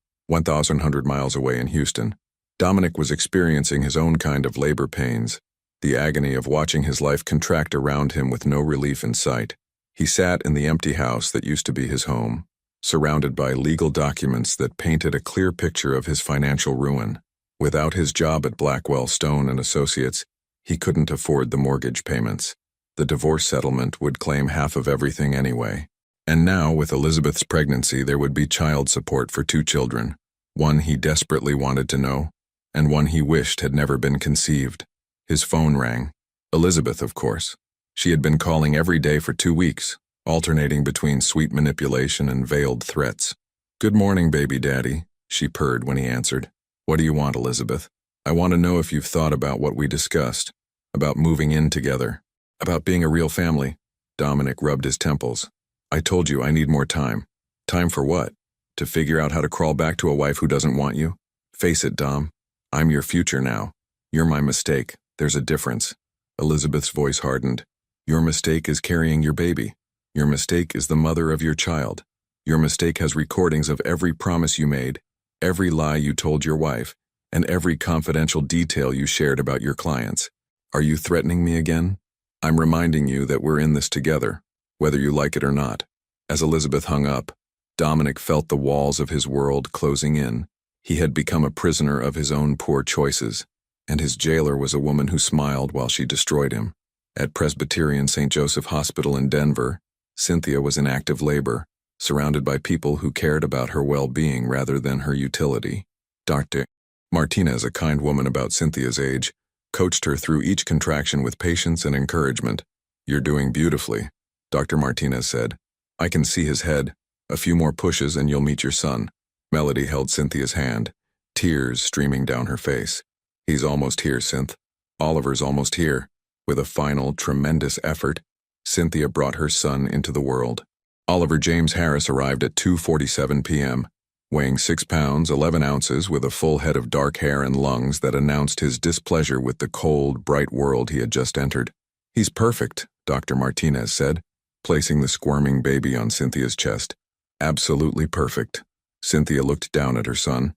1,100 miles away in Houston, Dominic was experiencing his own kind of labor pains, the agony of watching his life contract around him with no relief in sight. He sat in the empty house that used to be his home, surrounded by legal documents that painted a clear picture of his financial ruin. Without his job at Blackwell, Stone and Associates, he couldn't afford the mortgage payments. The divorce settlement would claim half of everything anyway. And now, with Elizabeth's pregnancy, there would be child support for 2 children, one he desperately wanted to know, and one he wished had never been conceived. His phone rang. Elizabeth, of course. She had been calling every day for 2 weeks, alternating between sweet manipulation and veiled threats. "Good morning, baby daddy," she purred when he answered. "What do you want, Elizabeth?" "I want to know if you've thought about what we discussed, about moving in together, about being a real family." Dominic rubbed his temples. "I told you I need more time." "Time for what? To figure out how to crawl back to a wife who doesn't want you? Face it, Dom. I'm your future now. You're my mistake. There's a difference." Elizabeth's voice hardened. "Your mistake is carrying your baby. Your mistake is the mother of your child. Your mistake has recordings of every promise you made, every lie you told your wife, and every confidential detail you shared about your clients. Are you threatening me again? I'm reminding you that we're in this together, whether you like it or not." As Elizabeth hung up, Dominic felt the walls of his world closing in. He had become a prisoner of his own poor choices, and his jailer was a woman who smiled while she destroyed him. At Presbyterian St. Joseph Hospital in Denver, Cynthia was in active labor, surrounded by people who cared about her well-being rather than her utility. Dr. Martinez, a kind woman about Cynthia's age, coached her through each contraction with patience and encouragement. "You're doing beautifully," Dr. Martinez said. "I can see his head. A few more pushes and you'll meet your son." Melody held Cynthia's hand, tears streaming down her face. "He's almost here, Synth. Oliver's almost here." With a final, tremendous effort, Cynthia brought her son into the world. Oliver James Harris arrived at 2:47 p.m., weighing 6 pounds, 11 ounces, with a full head of dark hair and lungs that announced his displeasure with the cold, bright world he had just entered. "He's perfect," Dr. Martinez said, placing the squirming baby on Cynthia's chest. "Absolutely perfect." Cynthia looked down at her son,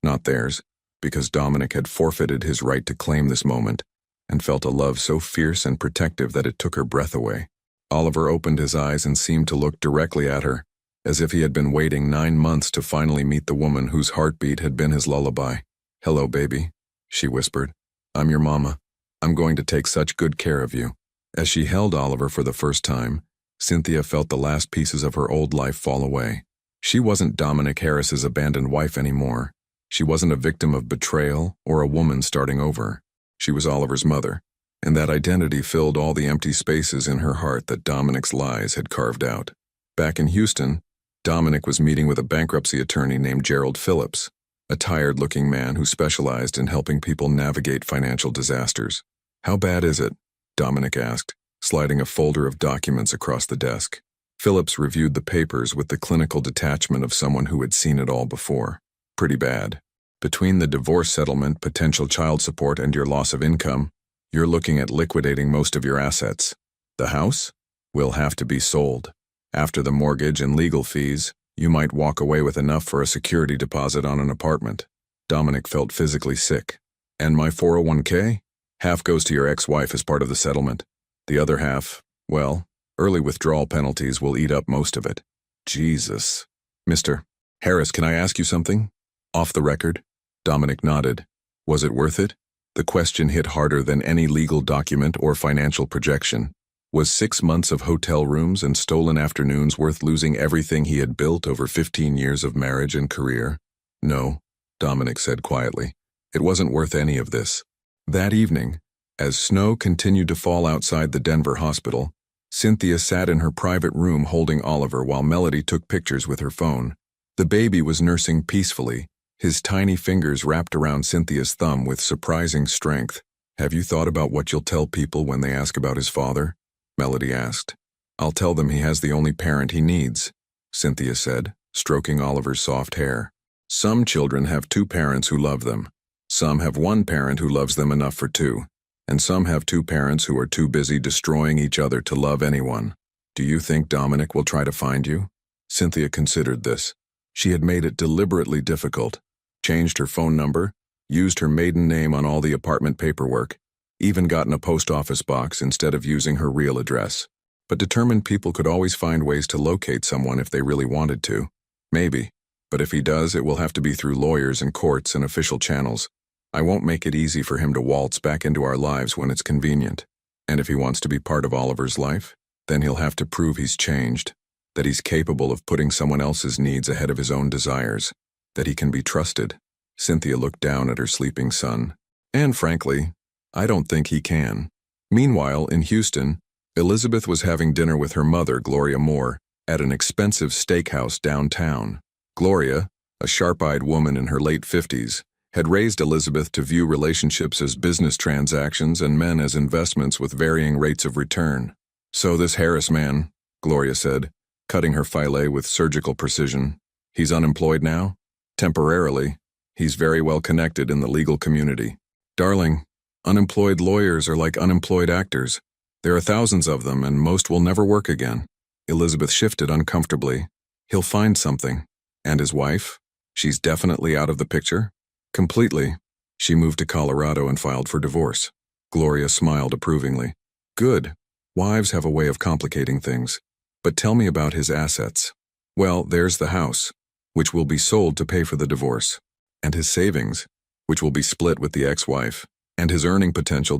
not theirs, because Dominic had forfeited his right to claim this moment, and felt a love so fierce and protective that it took her breath away. Oliver opened his eyes and seemed to look directly at her, as if he had been waiting 9 months to finally meet the woman whose heartbeat had been his lullaby. "Hello, baby," she whispered. "I'm your mama. I'm going to take such good care of you." As she held Oliver for the first time, Cynthia felt the last pieces of her old life fall away. She wasn't Dominic Harris's abandoned wife anymore. She wasn't a victim of betrayal or a woman starting over. She was Oliver's mother, and that identity filled all the empty spaces in her heart that Dominic's lies had carved out. Back in Houston, Dominic was meeting with a bankruptcy attorney named Gerald Phillips, a tired-looking man who specialized in helping people navigate financial disasters. "How bad is it?" Dominic asked, sliding a folder of documents across the desk. Phillips reviewed the papers with the clinical detachment of someone who had seen it all before. "Pretty bad. Between the divorce settlement, potential child support, and your loss of income, you're looking at liquidating most of your assets. The house will have to be sold. After the mortgage and legal fees, you might walk away with enough for a security deposit on an apartment." Dominic felt physically sick. "And my 401k? Half goes to your ex-wife as part of the settlement. The other half, well, early withdrawal penalties will eat up most of it." "Jesus." "Mr. Harris, can I ask you something? Off the record?" Dominic nodded. Was it worth it? The question hit harder than any legal document or financial projection. Was 6 months of hotel rooms and stolen afternoons worth losing everything he had built over 15 years of marriage and career? "No," Dominic said quietly. "It wasn't worth any of this." That evening, as snow continued to fall outside the Denver hospital, Cynthia sat in her private room holding Oliver while Melody took pictures with her phone. The baby was nursing peacefully, his tiny fingers wrapped around Cynthia's thumb with surprising strength. "Have you thought about what you'll tell people when they ask about his father?" Melody asked. "I'll tell them he has the only parent he needs," Cynthia said, stroking Oliver's soft hair. "Some children have 2 parents who love them. Some have 1 parent who loves them enough for 2. And some have 2 parents who are too busy destroying each other to love anyone. Do you think Dominic will try to find you?" Cynthia considered this. She had made it deliberately difficult, changed her phone number, used her maiden name on all the apartment paperwork, even gotten a post office box instead of using her real address. But determined people could always find ways to locate someone if they really wanted to. Maybe. But if he does, it will have to be through lawyers and courts and official channels. I won't make it easy for him to waltz back into our lives when it's convenient. And if he wants to be part of Oliver's life, then he'll have to prove he's changed, that he's capable of putting someone else's needs ahead of his own desires, that he can be trusted. Cynthia looked down at her sleeping son. And frankly, I don't think he can. Meanwhile, in Houston, Elizabeth was having dinner with her mother, Gloria Moore, at an expensive steakhouse downtown. Gloria, a sharp-eyed woman in her late 50s, had raised Elizabeth to view relationships as business transactions and men as investments with varying rates of return. "So this Harris man," Gloria said, cutting her filet with surgical precision, "he's unemployed now? Temporarily. He's very well connected in the legal community. Darling, unemployed lawyers are like unemployed actors. There are thousands of them, and most will never work again." Elizabeth shifted uncomfortably. "He'll find something. And his wife? She's definitely out of the picture?" "Completely. She moved to Colorado and filed for divorce." Gloria smiled approvingly. "Good. Wives have a way of complicating things. But tell me about his assets." "Well, there's the house, which will be sold to pay for the divorce. And his savings, which will be split with the ex-wife. And his earning potential,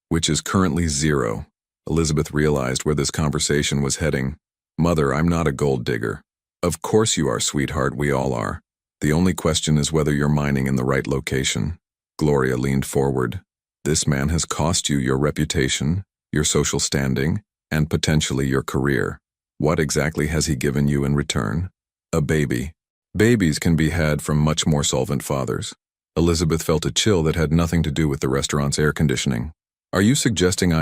which is currently zero." Elizabeth realized where this conversation was heading. "Mother, I'm not a gold digger." "Of course you are, sweetheart, we all are. The only question is whether you're mining in the right location." Gloria leaned forward. "This man has cost you your reputation, your social standing, and potentially your career. What exactly has he given you in return?" "A baby." "Babies can be had from much more solvent fathers." Elizabeth felt a chill that had nothing to do with the restaurant's air conditioning. "Are you suggesting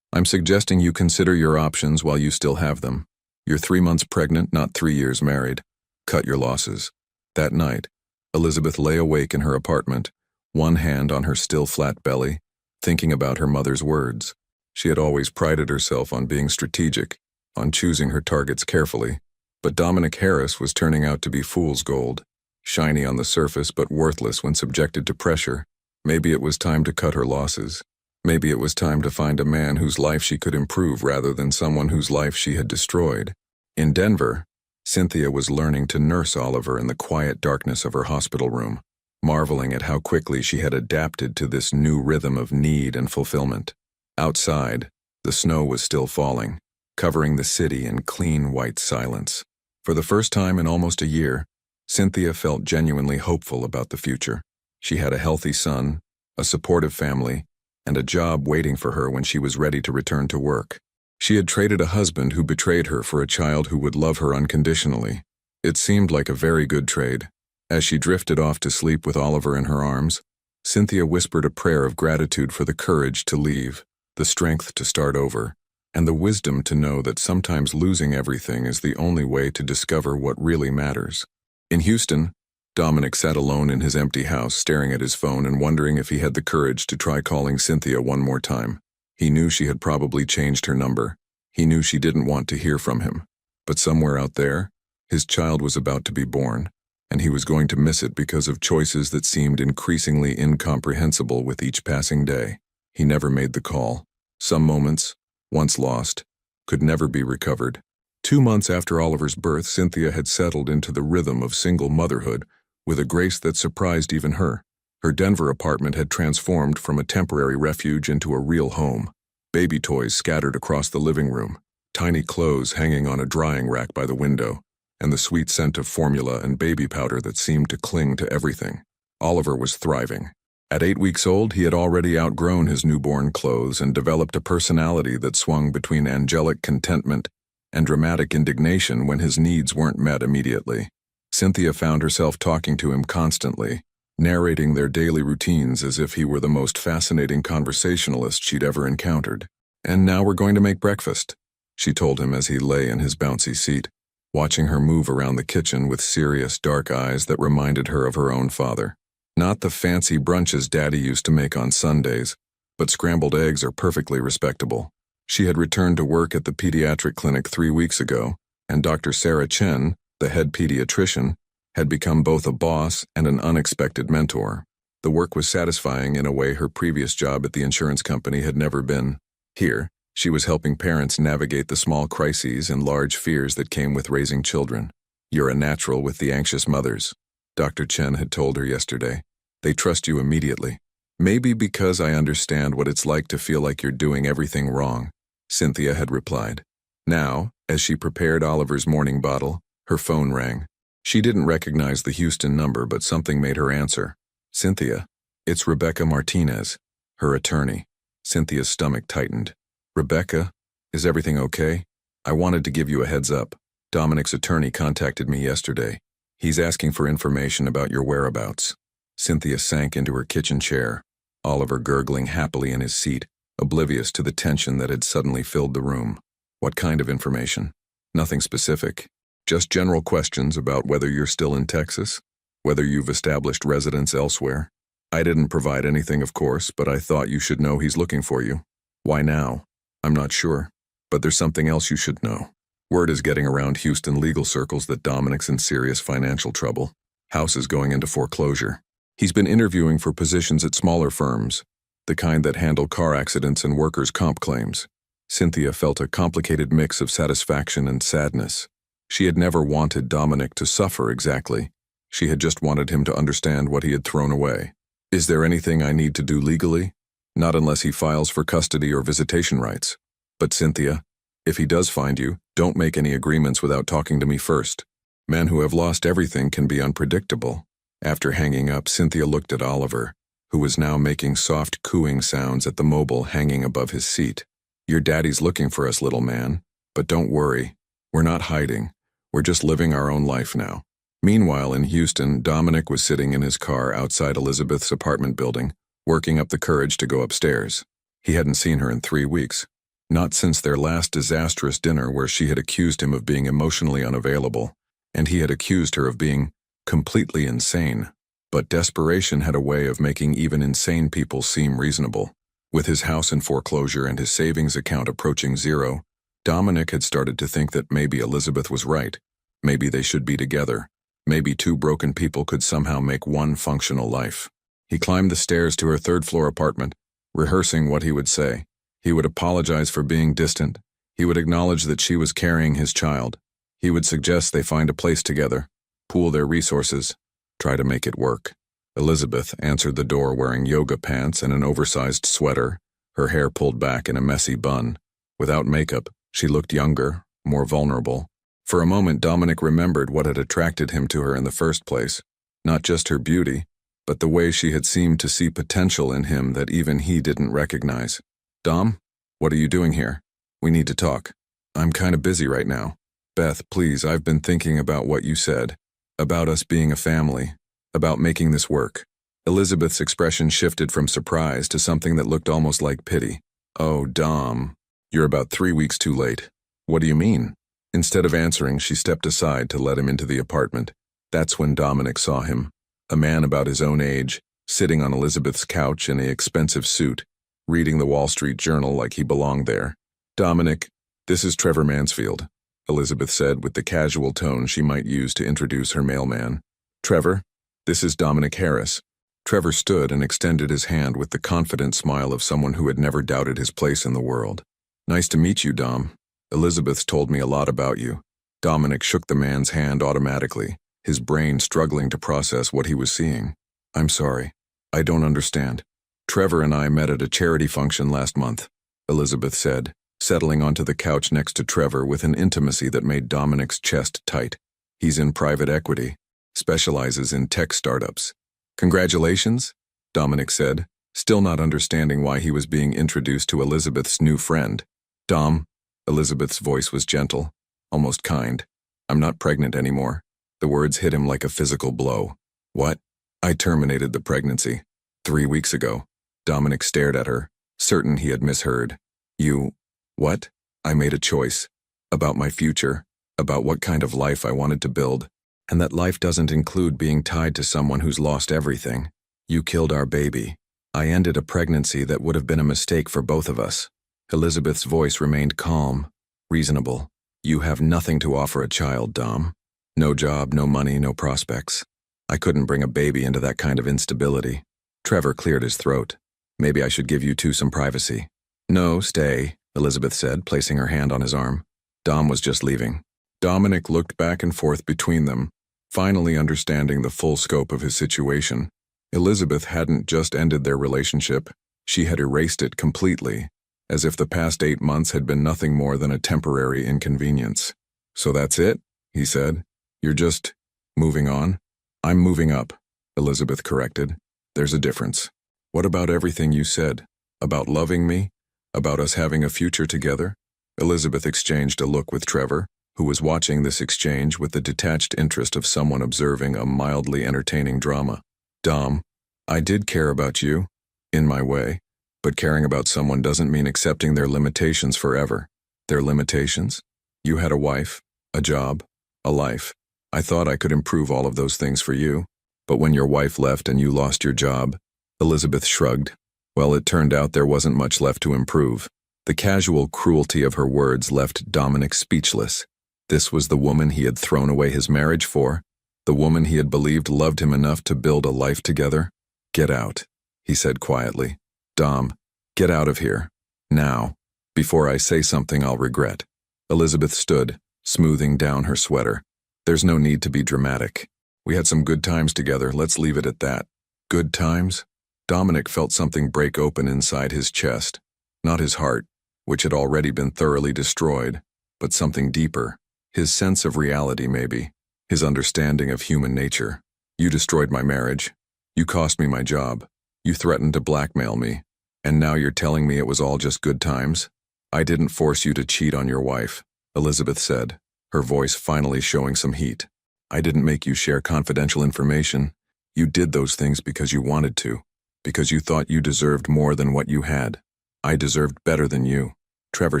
I'm suggesting you consider your options while you still have them. You're 3 months pregnant, not 3 years married. Cut your losses." That night, Elizabeth lay awake in her apartment, one hand on her still flat belly, thinking about her mother's words. She had always prided herself on being strategic, on choosing her targets carefully. But Dominic Harris was turning out to be fool's gold, shiny on the surface but worthless when subjected to pressure. Maybe it was time to cut her losses. Maybe it was time to find a man whose life she could improve rather than someone whose life she had destroyed. In Denver, Cynthia was learning to nurse Oliver in the quiet darkness of her hospital room, marveling at how quickly she had adapted to this new rhythm of need and fulfillment. Outside, the snow was still falling, covering the city in clean white silence. For the first time in almost a year, Cynthia felt genuinely hopeful about the future. She had a healthy son, a supportive family, and a job waiting for her when she was ready to return to work. She had traded a husband who betrayed her for a child who would love her unconditionally. It seemed like a very good trade. As she drifted off to sleep with Oliver in her arms, Cynthia whispered a prayer of gratitude for the courage to leave, the strength to start over, and the wisdom to know that sometimes losing everything is the only way to discover what really matters. In Houston, Dominic sat alone in his empty house, staring at his phone and wondering if he had the courage to try calling Cynthia one more time. He knew she had probably changed her number. He knew she didn't want to hear from him. But somewhere out there, his child was about to be born, and he was going to miss it because of choices that seemed increasingly incomprehensible with each passing day. He never made the call. Some moments, once lost, could never be recovered. 2 months after Oliver's birth, Cynthia had settled into the rhythm of single motherhood with a grace that surprised even her. Her Denver apartment had transformed from a temporary refuge into a real home. Baby toys scattered across the living room, tiny clothes hanging on a drying rack by the window, and the sweet scent of formula and baby powder that seemed to cling to everything. Oliver was thriving. At 8 weeks old, he had already outgrown his newborn clothes and developed a personality that swung between angelic contentment and dramatic indignation when his needs weren't met immediately. Cynthia found herself talking to him constantly, narrating their daily routines as if he were the most fascinating conversationalist she'd ever encountered. "And now we're going to make breakfast," she told him as he lay in his bouncy seat, watching her move around the kitchen with serious, dark eyes that reminded her of her own father. "Not the fancy brunches Daddy used to make on Sundays, but scrambled eggs are perfectly respectable." She had returned to work at the pediatric clinic 3 weeks ago, and Dr. Sarah Chen, the head pediatrician, had become both a boss and an unexpected mentor. The work was satisfying in a way her previous job at the insurance company had never been. Here, she was helping parents navigate the small crises and large fears that came with raising children. "You're a natural with the anxious mothers," Dr. Chen had told her yesterday. "They trust you immediately." "Maybe because I understand what it's like to feel like you're doing everything wrong," Cynthia had replied. Now, as she prepared Oliver's morning bottle, her phone rang. She didn't recognize the Houston number, but something made her answer. "Cynthia, it's Rebecca Martinez, her attorney." Cynthia's stomach tightened. "Rebecca, is everything okay? I wanted to give you a heads up. Dominic's attorney contacted me yesterday. He's asking for information about your whereabouts." Cynthia sank into her kitchen chair, Oliver gurgling happily in his seat, oblivious to the tension that had suddenly filled the room. "What kind of information?" "Nothing specific. Just general questions about whether you're still in Texas, whether you've established residence elsewhere. I didn't provide anything, of course, but I thought you should know he's looking for you." "Why now?" "I'm not sure, but there's something else you should know. Word is getting around Houston legal circles that Dominic's in serious financial trouble. House is going into foreclosure. He's been interviewing for positions at smaller firms, the kind that handle car accidents and workers' comp claims." Cynthia felt a complicated mix of satisfaction and sadness. She had never wanted Dominic to suffer exactly. She had just wanted him to understand what he had thrown away. "Is there anything I need to do legally?" "Not unless he files for custody or visitation rights. But Cynthia, if he does find you, don't make any agreements without talking to me first. Men who have lost everything can be unpredictable." After hanging up, Cynthia looked at Oliver, who was now making soft cooing sounds at the mobile hanging above his seat. "Your daddy's looking for us, little man. But don't worry. We're not hiding. We're just living our own life now." Meanwhile, in Houston, Dominic was sitting in his car outside Elizabeth's apartment building, working up the courage to go upstairs. He hadn't seen her in 3 weeks. Not since their last disastrous dinner where she had accused him of being emotionally unavailable, and he had accused her of being completely insane. But desperation had a way of making even insane people seem reasonable. With his house in foreclosure and his savings account approaching zero, Dominic had started to think that maybe Elizabeth was right. Maybe they should be together. Maybe two broken people could somehow make one functional life. He climbed the stairs to her third-floor apartment, rehearsing what he would say. He would apologize for being distant. He would acknowledge that she was carrying his child. He would suggest they find a place together, pool their resources, try to make it work. Elizabeth answered the door wearing yoga pants and an oversized sweater, her hair pulled back in a messy bun. Without makeup, she looked younger, more vulnerable. For a moment, Dominic remembered what had attracted him to her in the first place. Not just her beauty, but the way she had seemed to see potential in him that even he didn't recognize. "Dom, what are you doing here? We need to talk." "I'm kind of busy right now." "Beth, please, I've been thinking about what you said. About us being a family. About making this work." Elizabeth's expression shifted from surprise to something that looked almost like pity. "Oh, Dom, you're about 3 weeks too late." "What do you mean?" Instead of answering, she stepped aside to let him into the apartment. That's when Dominic saw him. A man about his own age, sitting on Elizabeth's couch in an expensive suit, reading the Wall Street Journal like he belonged there. "Dominic, this is Trevor Mansfield," Elizabeth said with the casual tone she might use to introduce her mailman. "Trevor, this is Dominic Harris." Trevor stood and extended his hand with the confident smile of someone who had never doubted his place in the world. "Nice to meet you, Dom. Elizabeth's told me a lot about you." Dominic shook the man's hand automatically, his brain struggling to process what he was seeing. "I'm sorry. I don't understand." "Trevor and I met at a charity function last month," Elizabeth said, settling onto the couch next to Trevor with an intimacy that made Dominic's chest tight. "He's in private equity, specializes in tech startups." "Congratulations," Dominic said, still not understanding why he was being introduced to Elizabeth's new friend. "Dom," Elizabeth's voice was gentle, almost kind. "I'm not pregnant anymore." The words hit him like a physical blow. "What?" "I terminated the pregnancy 3 weeks ago." Dominic stared at her, certain he had misheard. "You... what?" "I made a choice. About my future. About what kind of life I wanted to build. And that life doesn't include being tied to someone who's lost everything. You killed our baby. I ended a pregnancy that would have been a mistake for both of us." Elizabeth's voice remained calm, reasonable. You have nothing to offer a child, Dom. No job, no money, no prospects. I couldn't bring a baby into that kind of instability. Trevor cleared his throat. Maybe I should give you two some privacy. No, stay, Elizabeth said, placing her hand on his arm. Dom was just leaving. Dominic looked back and forth between them, finally understanding the full scope of his situation. Elizabeth hadn't just ended their relationship, she had erased it completely, as if the past 8 months had been nothing more than a temporary inconvenience. So that's it, he said. You're just moving on? I'm moving up, Elizabeth corrected. There's a difference. What about everything you said? About loving me? About us having a future together? Elizabeth exchanged a look with Trevor, who was watching this exchange with the detached interest of someone observing a mildly entertaining drama. Dom, I did care about you, in my way, but caring about someone doesn't mean accepting their limitations forever. Their limitations? You had a wife, a job, a life. I thought I could improve all of those things for you, but when your wife left and you lost your job, Elizabeth shrugged. Well, it turned out there wasn't much left to improve. The casual cruelty of her words left Dominic speechless. This was the woman he had thrown away his marriage for, the woman he had believed loved him enough to build a life together. Get out, he said quietly. Dom, get out of here. Now, before I say something I'll regret. Elizabeth stood, smoothing down her sweater. There's no need to be dramatic. We had some good times together, let's leave it at that. Good times? Dominic felt something break open inside his chest. Not his heart, which had already been thoroughly destroyed, but something deeper. His sense of reality, maybe. His understanding of human nature. You destroyed my marriage. You cost me my job. You threatened to blackmail me. And now you're telling me it was all just good times? I didn't force you to cheat on your wife, Elizabeth said, her voice finally showing some heat. I didn't make you share confidential information. You did those things because you wanted to, because you thought you deserved more than what you had. I deserved better than you. Trevor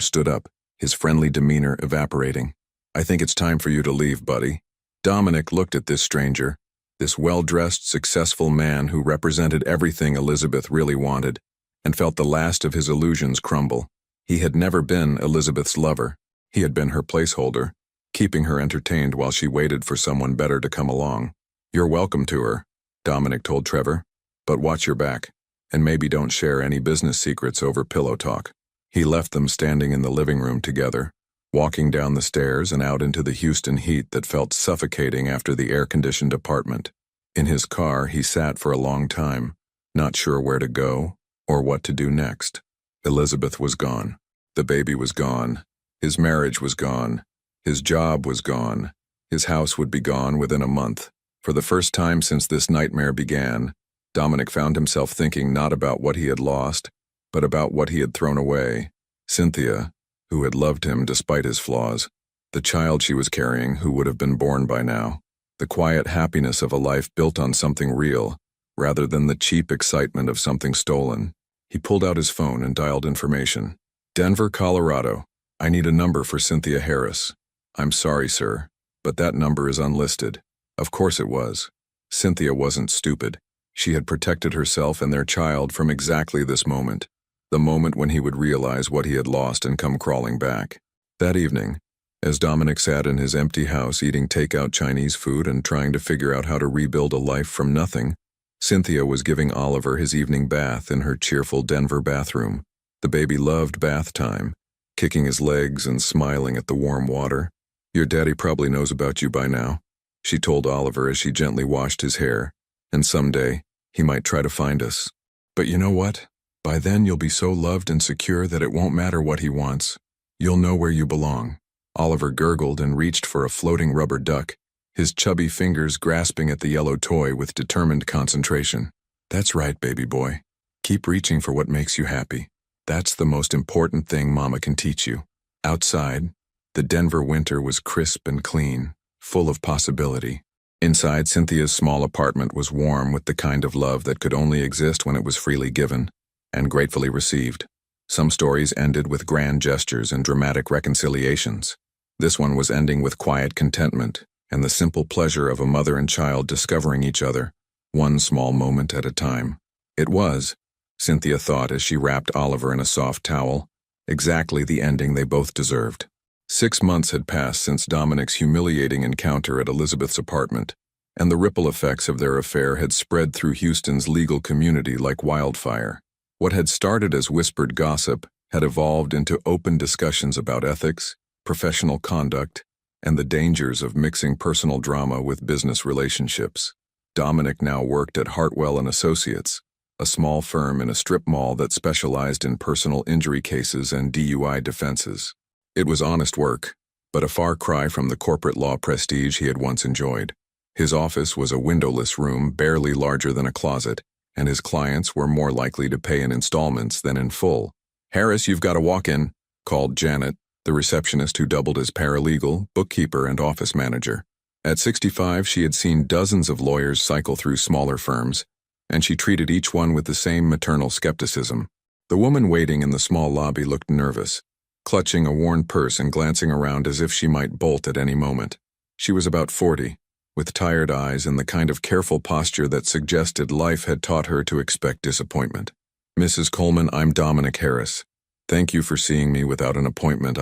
stood up, his friendly demeanor evaporating. I think it's time for you to leave, buddy. Dominic looked at this stranger, this well-dressed, successful man who represented everything Elizabeth really wanted, and felt the last of his illusions crumble. He had never been Elizabeth's lover. He had been her placeholder, keeping her entertained while she waited for someone better to come along. You're welcome to her, Dominic told Trevor, but watch your back, and maybe don't share any business secrets over pillow talk. He left them standing in the living room together, walking down the stairs and out into the Houston heat that felt suffocating after the air-conditioned apartment. In his car, he sat for a long time, not sure where to go or what to do next. Elizabeth was gone. The baby was gone. His marriage was gone. His job was gone. His house would be gone within a month. For the first time since this nightmare began, Dominic found himself thinking not about what he had lost, but about what he had thrown away. Cynthia, who had loved him despite his flaws, the child she was carrying who would have been born by now, the quiet happiness of a life built on something real, rather than the cheap excitement of something stolen. He pulled out his phone and dialed information. Denver, Colorado. I need a number for Cynthia Harris. I'm sorry, sir, but that number is unlisted. Of course it was. Cynthia wasn't stupid. She had protected herself and their child from exactly this moment. The moment when he would realize what he had lost and come crawling back. That evening, as Dominic sat in his empty house eating takeout Chinese food and trying to figure out how to rebuild a life from nothing, Cynthia was giving Oliver his evening bath in her cheerful Denver bathroom. The baby loved bath time, kicking his legs and smiling at the warm water. Your daddy probably knows about you by now, she told Oliver as she gently washed his hair, and someday, he might try to find us. But you know what? By then you'll be so loved and secure that it won't matter what he wants. You'll know where you belong. Oliver gurgled and reached for a floating rubber duck, his chubby fingers grasping at the yellow toy with determined concentration. That's right, baby boy. Keep reaching for what makes you happy. That's the most important thing Mama can teach you. Outside, the Denver winter was crisp and clean, full of possibility. Inside, Cynthia's small apartment was warm with the kind of love that could only exist when it was freely given and gratefully received. Some stories ended with grand gestures and dramatic reconciliations. This one was ending with quiet contentment and the simple pleasure of a mother and child discovering each other, one small moment at a time. It was, Cynthia thought as she wrapped Oliver in a soft towel, exactly the ending they both deserved. 6 months had passed since Dominic's humiliating encounter at Elizabeth's apartment, and the ripple effects of their affair had spread through Houston's legal community like wildfire. What had started as whispered gossip had evolved into open discussions about ethics, professional conduct, and the dangers of mixing personal drama with business relationships. Dominic now worked at Hartwell and Associates, a small firm in a strip mall that specialized in personal injury cases and DUI defenses. It was honest work, but a far cry from the corporate law prestige he had once enjoyed. His office was a windowless room barely larger than a closet, and his clients were more likely to pay in installments than in full. "Harris, you've got to walk in," called Janet, the receptionist who doubled as paralegal, bookkeeper, and office manager. At 65, she had seen dozens of lawyers cycle through smaller firms, and she treated each one with the same maternal skepticism. The woman waiting in the small lobby looked nervous, clutching a worn purse and glancing around as if she might bolt at any moment. She was about 40, with tired eyes and the kind of careful posture that suggested life had taught her to expect disappointment. "Mrs. Coleman, I'm Dominic Harris. Thank you for seeing me without an appointment.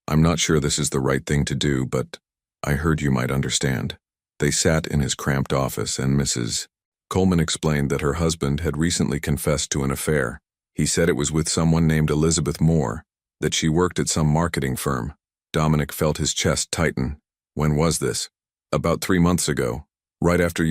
I'm not sure this is the right thing to do, but I heard you might understand." They sat in his cramped office, and Mrs. Coleman explained that her husband had recently confessed to an affair. He said it was with someone named Elizabeth Moore, that she worked at some marketing firm. Dominic felt his chest tighten. "When was this?" "About 3 months ago. Right after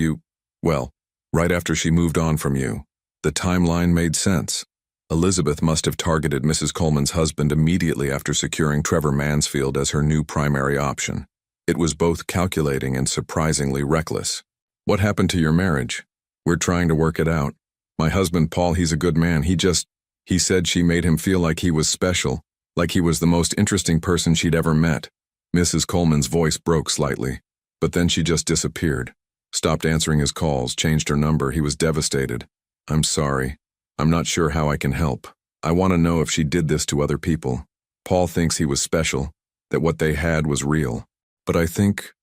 she moved on from you." The timeline made sense. Elizabeth must have targeted Mrs. Coleman's husband immediately after securing Trevor Mansfield as her new primary option. It was both calculating and surprisingly reckless. "What happened to your marriage?" "We're trying to work it out. My husband, Paul, he's a good man. He said she made him feel like he was special, like he was the most interesting person she'd ever met." Mrs. Coleman's voice broke slightly, but then she just disappeared. Stopped answering his calls, changed her number. He was devastated. "I'm sorry. I'm not sure how I can help. I want to know if she did this to other people. Paul thinks he was special, that what they had was real. But I think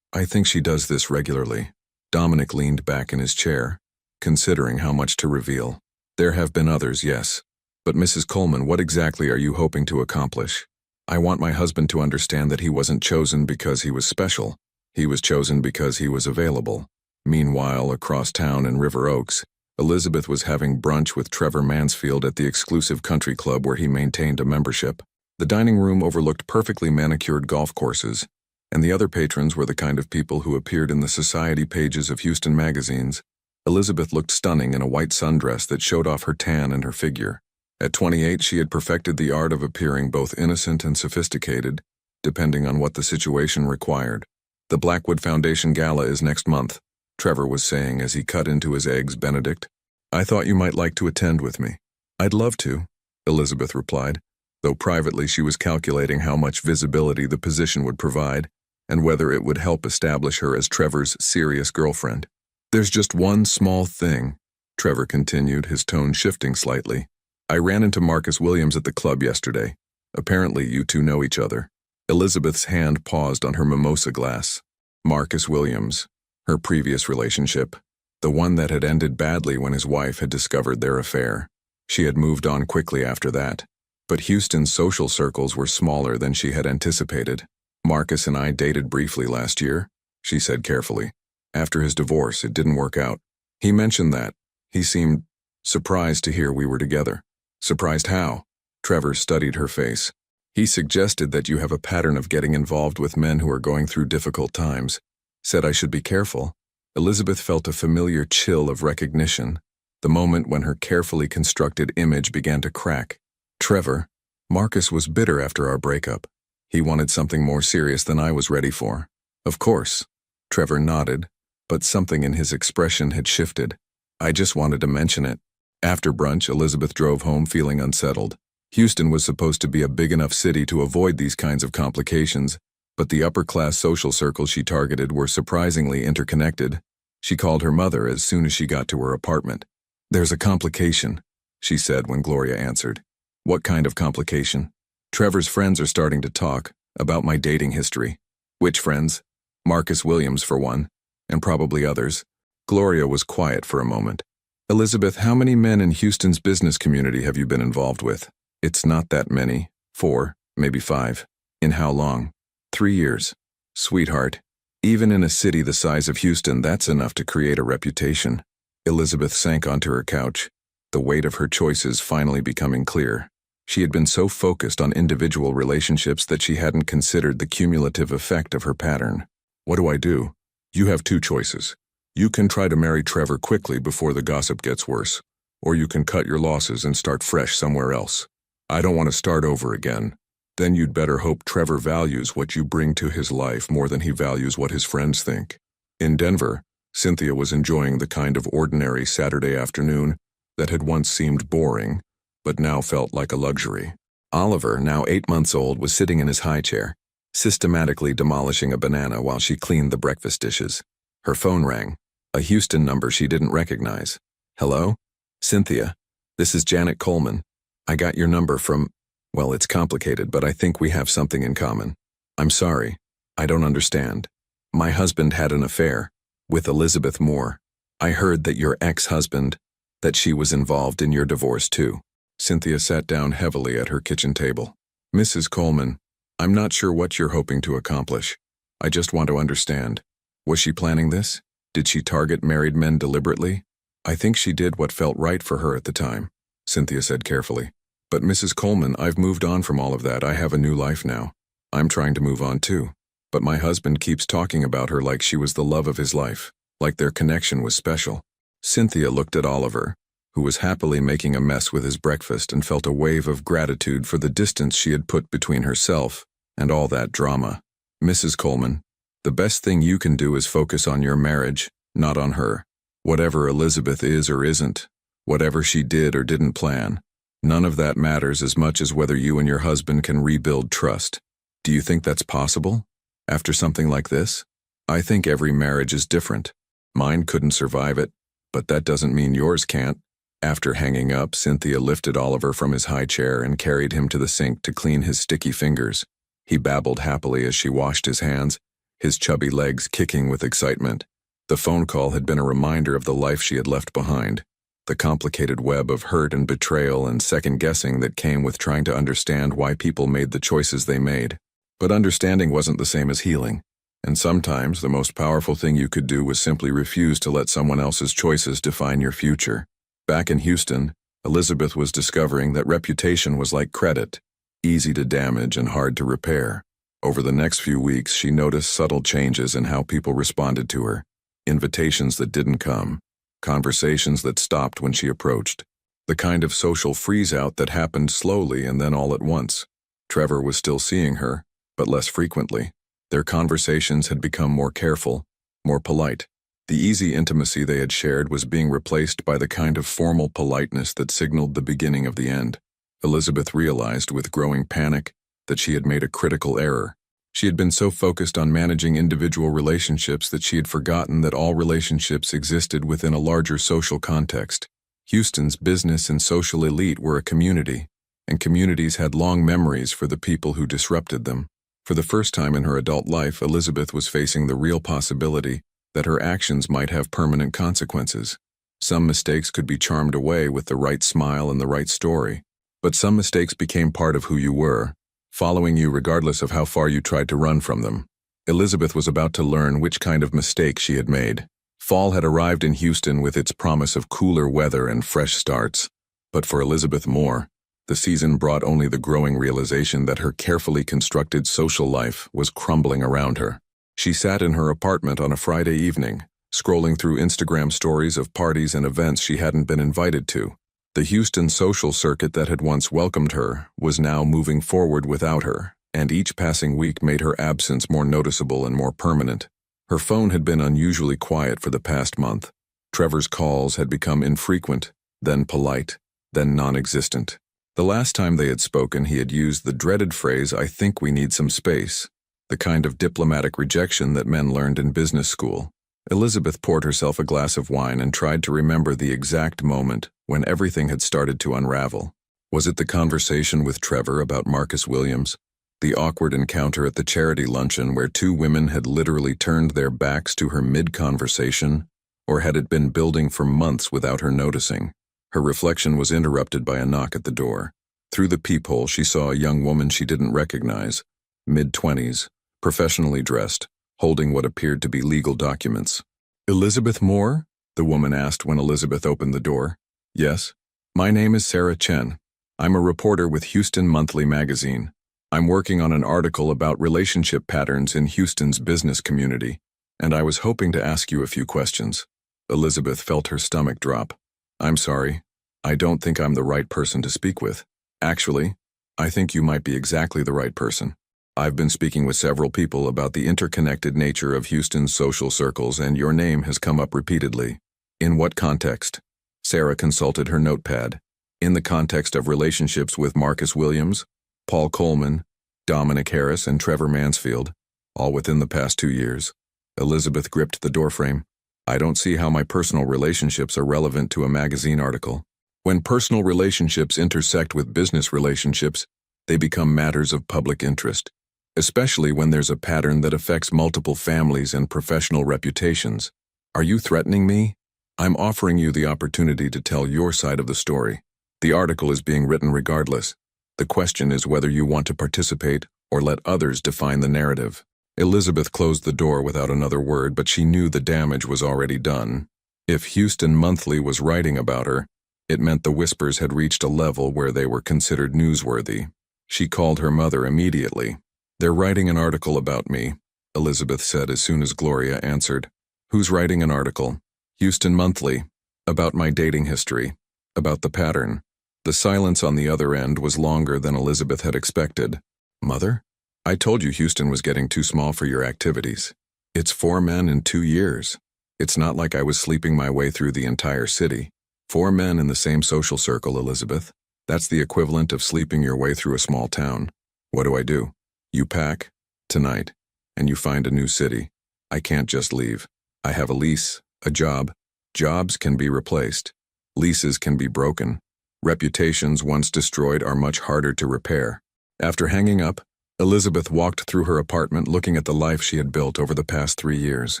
she does this regularly." Dominic leaned back in his chair, considering how much to reveal. "There have been others, yes. But Mrs. Coleman, what exactly are you hoping to accomplish?" "I want my husband to understand that he wasn't chosen because he was special. He was chosen because he was available." Meanwhile, across town in River Oaks, Elizabeth was having brunch with Trevor Mansfield at the exclusive country club where he maintained a membership. The dining room overlooked perfectly manicured golf courses, and the other patrons were the kind of people who appeared in the society pages of Houston magazines. Elizabeth looked stunning in a white sundress that showed off her tan and her figure. At 28, she had perfected the art of appearing both innocent and sophisticated, depending on what the situation required. "The Blackwood Foundation Gala is next month," Trevor was saying as he cut into his eggs Benedict. "I thought you might like to attend with me." "I'd love to," Elizabeth replied, though privately she was calculating how much visibility the position would provide and whether it would help establish her as Trevor's serious girlfriend. "There's just one small thing," Trevor continued, his tone shifting slightly. "I ran into Marcus Williams at the club yesterday. Apparently you two know each other." Elizabeth's hand paused on her mimosa glass. Marcus Williams, her previous relationship, the one that had ended badly when his wife had discovered their affair. She had moved on quickly after that, but Houston's social circles were smaller than she had anticipated. "Marcus and I dated briefly last year," she said carefully. "After his divorce, it didn't work out. He mentioned that. He seemed surprised to hear we were together." "Surprised how?" Trevor studied her face. "He suggested that you have a pattern of getting involved with men who are going through difficult times. Said I should be careful." Elizabeth felt a familiar chill of recognition, the moment when her carefully constructed image began to crack. "Trevor, Marcus was bitter after our breakup. He wanted something more serious than I was ready for." "Of course." Trevor nodded, but something in his expression had shifted. "I just wanted to mention it." After brunch, Elizabeth drove home feeling unsettled. Houston was supposed to be a big enough city to avoid these kinds of complications, but the upper-class social circles she targeted were surprisingly interconnected. She called her mother as soon as she got to her apartment. "There's a complication," she said when Gloria answered. "What kind of complication?" "Trevor's friends are starting to talk about my dating history." "Which friends?" "Marcus Williams, for one, and probably others." Gloria was quiet for a moment. "Elizabeth, how many men in Houston's business community have you been involved with?" "It's not that many. 4, maybe 5. "In how long?" 3 years. Sweetheart. Even in a city the size of Houston, that's enough to create a reputation. Elizabeth sank onto her couch, the weight of her choices finally becoming clear. She had been so focused on individual relationships that she hadn't considered the cumulative effect of her pattern. What do I do? You have 2 choices. You can try to marry Trevor quickly before the gossip gets worse, or you can cut your losses and start fresh somewhere else. I don't want to start over again. Then you'd better hope Trevor values what you bring to his life more than he values what his friends think. In Denver, Cynthia was enjoying the kind of ordinary Saturday afternoon that had once seemed boring, but now felt like a luxury. Oliver, now 8 months old, was sitting in his high chair, systematically demolishing a banana while she cleaned the breakfast dishes. Her phone rang, a Houston number she didn't recognize. Hello? Cynthia, this is Janet Coleman. I got your number from, well, it's complicated, but I think we have something in common. I'm sorry, I don't understand. My husband had an affair with Elizabeth Moore. I heard that your ex-husband, that she was involved in your divorce too. Cynthia sat down heavily at her kitchen table. Mrs. Coleman, I'm not sure what you're hoping to accomplish. I just want to understand. Was she planning this? Did she target married men deliberately? I think she did what felt right for her at the time, Cynthia said carefully. But Mrs. Coleman, I've moved on from all of that. I have a new life now. I'm trying to move on too. But my husband keeps talking about her like she was the love of his life, like their connection was special. Cynthia looked at Oliver, who was happily making a mess with his breakfast, and felt a wave of gratitude for the distance she had put between herself and all that drama. Mrs. Coleman, the best thing you can do is focus on your marriage, not on her. Whatever Elizabeth is or isn't, whatever she did or didn't plan, none of that matters as much as whether you and your husband can rebuild trust. Do you think that's possible? After something like this? I think every marriage is different. Mine couldn't survive it, but that doesn't mean yours can't. After hanging up, Cynthia lifted Oliver from his high chair and carried him to the sink to clean his sticky fingers. He babbled happily as she washed his hands, his chubby legs kicking with excitement. The phone call had been a reminder of the life she had left behind, the complicated web of hurt and betrayal and second-guessing that came with trying to understand why people made the choices they made. But understanding wasn't the same as healing, and sometimes the most powerful thing you could do was simply refuse to let someone else's choices define your future. Back in Houston, Elizabeth was discovering that reputation was like credit, easy to damage and hard to repair. Over the next few weeks, she noticed subtle changes in how people responded to her. Invitations that didn't come, conversations that stopped when she approached, the kind of social freeze-out that happened slowly and then all at once. Trevor was still seeing her, but less frequently. Their conversations had become more careful, more polite. The easy intimacy they had shared was being replaced by the kind of formal politeness that signaled the beginning of the end. Elizabeth realized with growing panic that she had made a critical error. She had been so focused on managing individual relationships that she had forgotten that all relationships existed within a larger social context. Houston's business and social elite were a community, and communities had long memories for the people who disrupted them. For the first time in her adult life, Elizabeth was facing the real possibility that her actions might have permanent consequences. Some mistakes could be charmed away with the right smile and the right story, but some mistakes became part of who you were, following you regardless of how far you tried to run from them. Elizabeth was about to learn which kind of mistake she had made. Fall had arrived in Houston with its promise of cooler weather and fresh starts, but for Elizabeth Moore, the season brought only the growing realization that her carefully constructed social life was crumbling around her. She sat in her apartment on a Friday evening, scrolling through Instagram stories of parties and events she hadn't been invited to. The Houston social circuit that had once welcomed her was now moving forward without her, and each passing week made her absence more noticeable and more permanent. Her phone had been unusually quiet for the past month. Trevor's calls had become infrequent, then polite, then non-existent. The last time they had spoken, he had used the dreaded phrase, "I think we need some space," the kind of diplomatic rejection that men learned in business school. Elizabeth poured herself a glass of wine and tried to remember the exact moment when everything had started to unravel. Was it the conversation with Trevor about Marcus Williams? The awkward encounter at the charity luncheon where 2 women had literally turned their backs to her mid-conversation? Or had it been building for months without her noticing? Her reflection was interrupted by a knock at the door. Through the peephole, she saw a young woman she didn't recognize, mid-20s, professionally dressed, holding what appeared to be legal documents. "Elizabeth Moore?" the woman asked when Elizabeth opened the door. "Yes. My name is Sarah Chen. I'm a reporter with Houston Monthly magazine. I'm working on an article about relationship patterns in Houston's business community, and I was hoping to ask you a few questions." Elizabeth felt her stomach drop. "I'm sorry. I don't think I'm the right person to speak with. Actually, I think you might be exactly the right person. I've been speaking with several people about the interconnected nature of Houston's social circles, and your name has come up repeatedly." "In what context?" Sarah consulted her notepad. "In the context of relationships with Marcus Williams, Paul Coleman, Dominic Harris, and Trevor Mansfield, all within the past 2 years." Elizabeth gripped the doorframe. "I don't see how my personal relationships are relevant to a magazine article. When personal relationships intersect with business relationships, they become matters of public interest, especially when there's a pattern that affects multiple families and professional reputations. Are you threatening me? I'm offering you the opportunity to tell your side of the story. The article is being written regardless. The question is whether you want to participate or let others define the narrative." Elizabeth closed the door without another word, but she knew the damage was already done. If Houston Monthly was writing about her, it meant the whispers had reached a level where they were considered newsworthy. She called her mother immediately. "They're writing an article about me," Elizabeth said as soon as Gloria answered. "Who's writing an article?" "Houston Monthly. About my dating history. About the pattern." The silence on the other end was longer than Elizabeth had expected. "Mother? I told you Houston was getting too small for your activities. It's 4 men in 2 years. It's not like I was sleeping my way through the entire city. 4 men in the same social circle, Elizabeth. That's the equivalent of sleeping your way through a small town. What do I do? You pack, tonight, and you find a new city. I can't just leave. I have a lease, a job. Jobs can be replaced. Leases can be broken. Reputations once destroyed are much harder to repair." After hanging up, Elizabeth walked through her apartment looking at the life she had built over the past 3 years.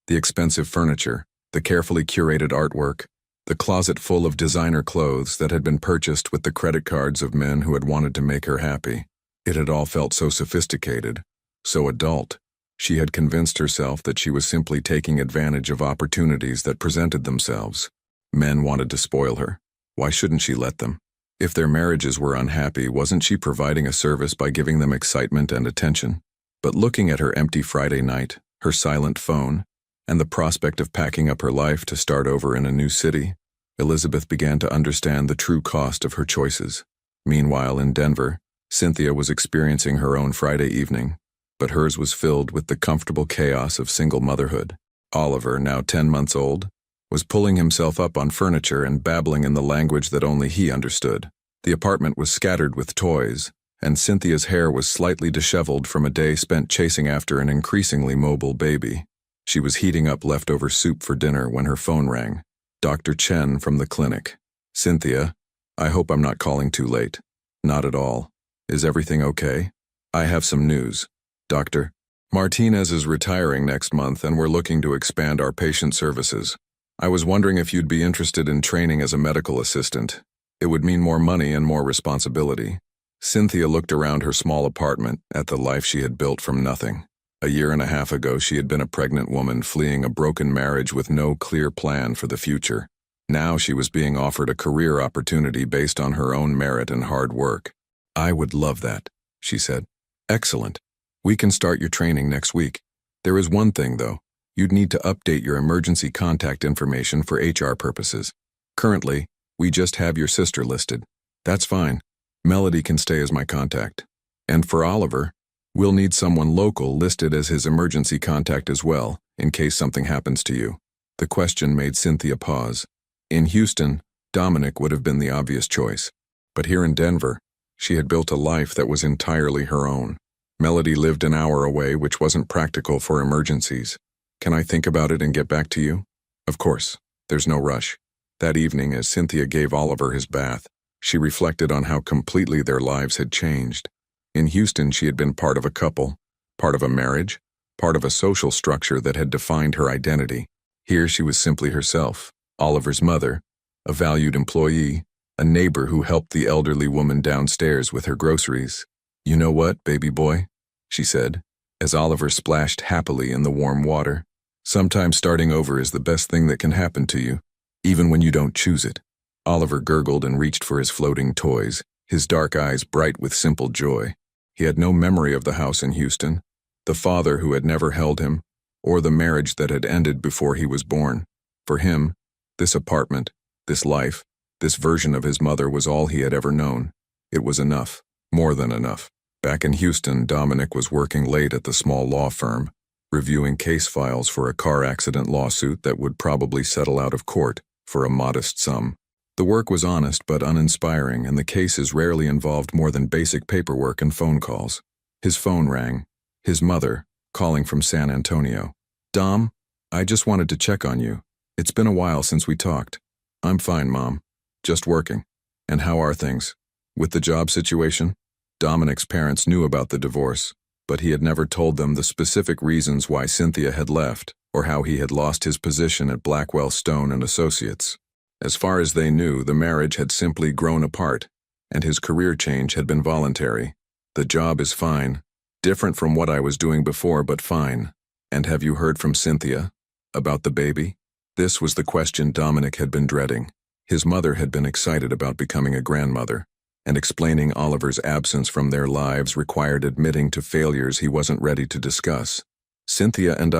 The expensive furniture, the carefully curated artwork, the closet full of designer clothes that had been purchased with the credit cards of men who had wanted to make her happy. It had all felt so sophisticated, so adult. She had convinced herself that she was simply taking advantage of opportunities that presented themselves. Men wanted to spoil her. Why shouldn't she let them? If their marriages were unhappy, wasn't she providing a service by giving them excitement and attention? But looking at her empty Friday night, her silent phone, and the prospect of packing up her life to start over in a new city, Elizabeth began to understand the true cost of her choices. Meanwhile, in Denver, Cynthia was experiencing her own Friday evening, but hers was filled with the comfortable chaos of single motherhood. Oliver, now 10 months old, was pulling himself up on furniture and babbling in the language that only he understood. The apartment was scattered with toys, and Cynthia's hair was slightly disheveled from a day spent chasing after an increasingly mobile baby. She was heating up leftover soup for dinner when her phone rang. Dr. Chen from the clinic. "Cynthia, I hope I'm not calling too late." "Not at all. Is everything okay?" "I have some news. Doctor, Martinez is retiring next month and we're looking to expand our patient services. I was wondering if you'd be interested in training as a medical assistant. It would mean more money and more responsibility." Cynthia looked around her small apartment at the life she had built from nothing. A year and a half ago, she had been a pregnant woman fleeing a broken marriage with no clear plan for the future. Now she was being offered a career opportunity based on her own merit and hard work. "I would love that," she said. "Excellent. We can start your training next week. There is one thing, though. You'd need to update your emergency contact information for HR purposes. Currently, we just have your sister listed. That's fine. Melody can stay as my contact. And for Oliver, we'll need someone local listed as his emergency contact as well, in case something happens to you." The question made Cynthia pause. In Houston, Dominic would have been the obvious choice. But here in Denver, she had built a life that was entirely her own. Melody lived an hour away, which wasn't practical for emergencies. "Can I think about it and get back to you?" "Of course. There's no rush." That evening, as Cynthia gave Oliver his bath, she reflected on how completely their lives had changed. In Houston, she had been part of a couple, part of a marriage, part of a social structure that had defined her identity. Here she was simply herself, Oliver's mother, a valued employee, a neighbor who helped the elderly woman downstairs with her groceries. "You know what, baby boy?" she said, as Oliver splashed happily in the warm water. Sometimes starting over is the best thing that can happen to you, even when you don't choose it. Oliver gurgled and reached for his floating toys, his dark eyes bright with simple joy. He had no memory of the house in Houston, the father who had never held him, or the marriage that had ended before he was born. For him, this apartment, this life, this version of his mother was all he had ever known. It was enough, more than enough. Back in Houston, Dominic was working late at the small law firm, reviewing case files for a car accident lawsuit that would probably settle out of court for a modest sum. The work was honest but uninspiring, and the cases rarely involved more than basic paperwork and phone calls. His phone rang. His mother, calling from San Antonio. "Dom, I just wanted to check on you. It's been a while since we talked." "I'm fine, Mom. Just working." "And how are things? With the job situation?" Dominic's parents knew about the divorce, but he had never told them the specific reasons why Cynthia had left or how he had lost his position at Blackwell Stone and Associates. As far as they knew, the marriage had simply grown apart, and his career change had been voluntary. "The job is fine. Different from what I was doing before, but fine." "And have you heard from Cynthia? About the baby?" This was the question Dominic had been dreading. His mother had been excited about becoming a grandmother, and explaining Oliver's absence from their lives required admitting to failures he wasn't ready to discuss. "Cynthia and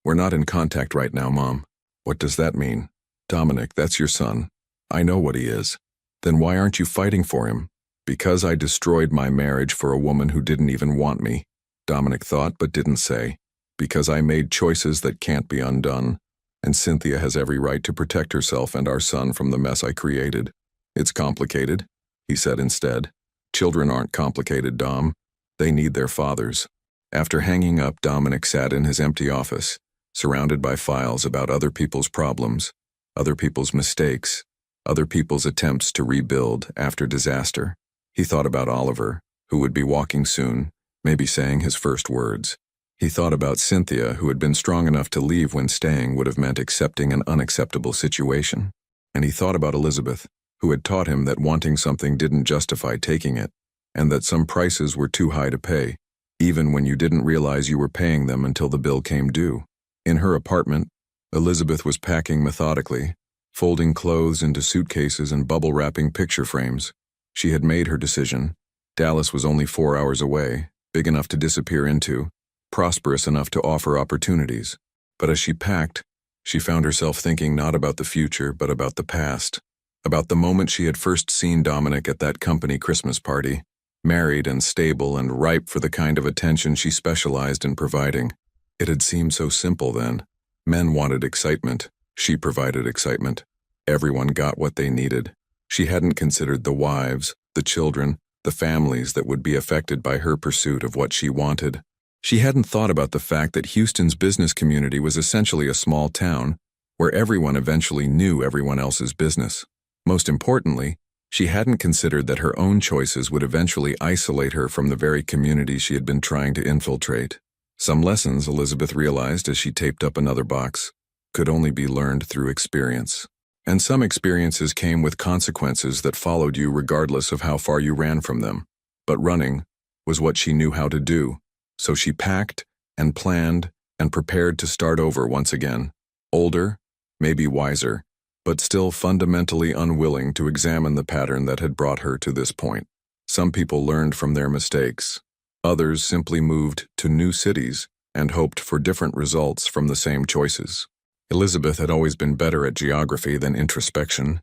we're not in contact right now, Mom." "What does that mean?" "Dominic, that's your son. I know what he is." "Then why aren't you fighting for him?" "Because I destroyed my marriage for a woman who didn't even want me," Dominic thought but didn't say. "Because I made choices that can't be undone, and Cynthia has every right to protect herself and our son from the mess I created." "It's complicated," he said instead. "Children aren't complicated, Dom. They need their fathers." After hanging up, Dominic sat in his empty office, surrounded by files about other people's problems, other people's mistakes, other people's attempts to rebuild after disaster. He thought about Oliver, who would be walking soon, maybe saying his first words. He thought about Cynthia, who had been strong enough to leave when staying would have meant accepting an unacceptable situation. And he thought about Elizabeth, who had taught him that wanting something didn't justify taking it, and that some prices were too high to pay, even when you didn't realize you were paying them until the bill came due. In her apartment, Elizabeth was packing methodically, folding clothes into suitcases and bubble-wrapping picture frames. She had made her decision. Dallas was only 4 hours away, big enough to disappear into, prosperous enough to offer opportunities. But as she packed, she found herself thinking not about the future, but about the past, about the moment she had first seen Dominic at that company Christmas party, married and stable and ripe for the kind of attention she specialized in providing. It had seemed so simple then. Men wanted excitement. She provided excitement. Everyone got what they needed. She hadn't considered the wives, the children, the families that would be affected by her pursuit of what she wanted. She hadn't thought about the fact that Houston's business community was essentially a small town where everyone eventually knew everyone else's business. Most importantly, she hadn't considered that her own choices would eventually isolate her from the very community she had been trying to infiltrate. Some lessons, Elizabeth realized as she taped up another box, could only be learned through experience. And some experiences came with consequences that followed you regardless of how far you ran from them. But running was what she knew how to do, so she packed and planned and prepared to start over once again. Older, maybe wiser, but still fundamentally unwilling to examine the pattern that had brought her to this point. Some people learned from their mistakes. Others simply moved to new cities and hoped for different results from the same choices. Elizabeth had always been better at geography than introspection.